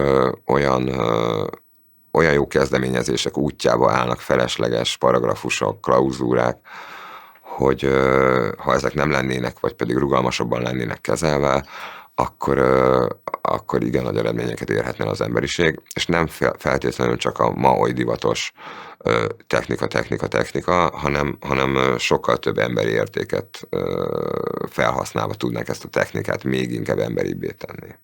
olyan jó kezdeményezések útjába állnak felesleges paragrafusok, klauzúrák, hogy ha ezek nem lennének, vagy pedig rugalmasabban lennének kezelve, akkor igen nagy eredményeket érhetne az emberiség, és nem feltétlenül csak a ma oly divatos technika, hanem sokkal több emberi értéket felhasználva tudnánk ezt a technikát még inkább emberibbé tenni.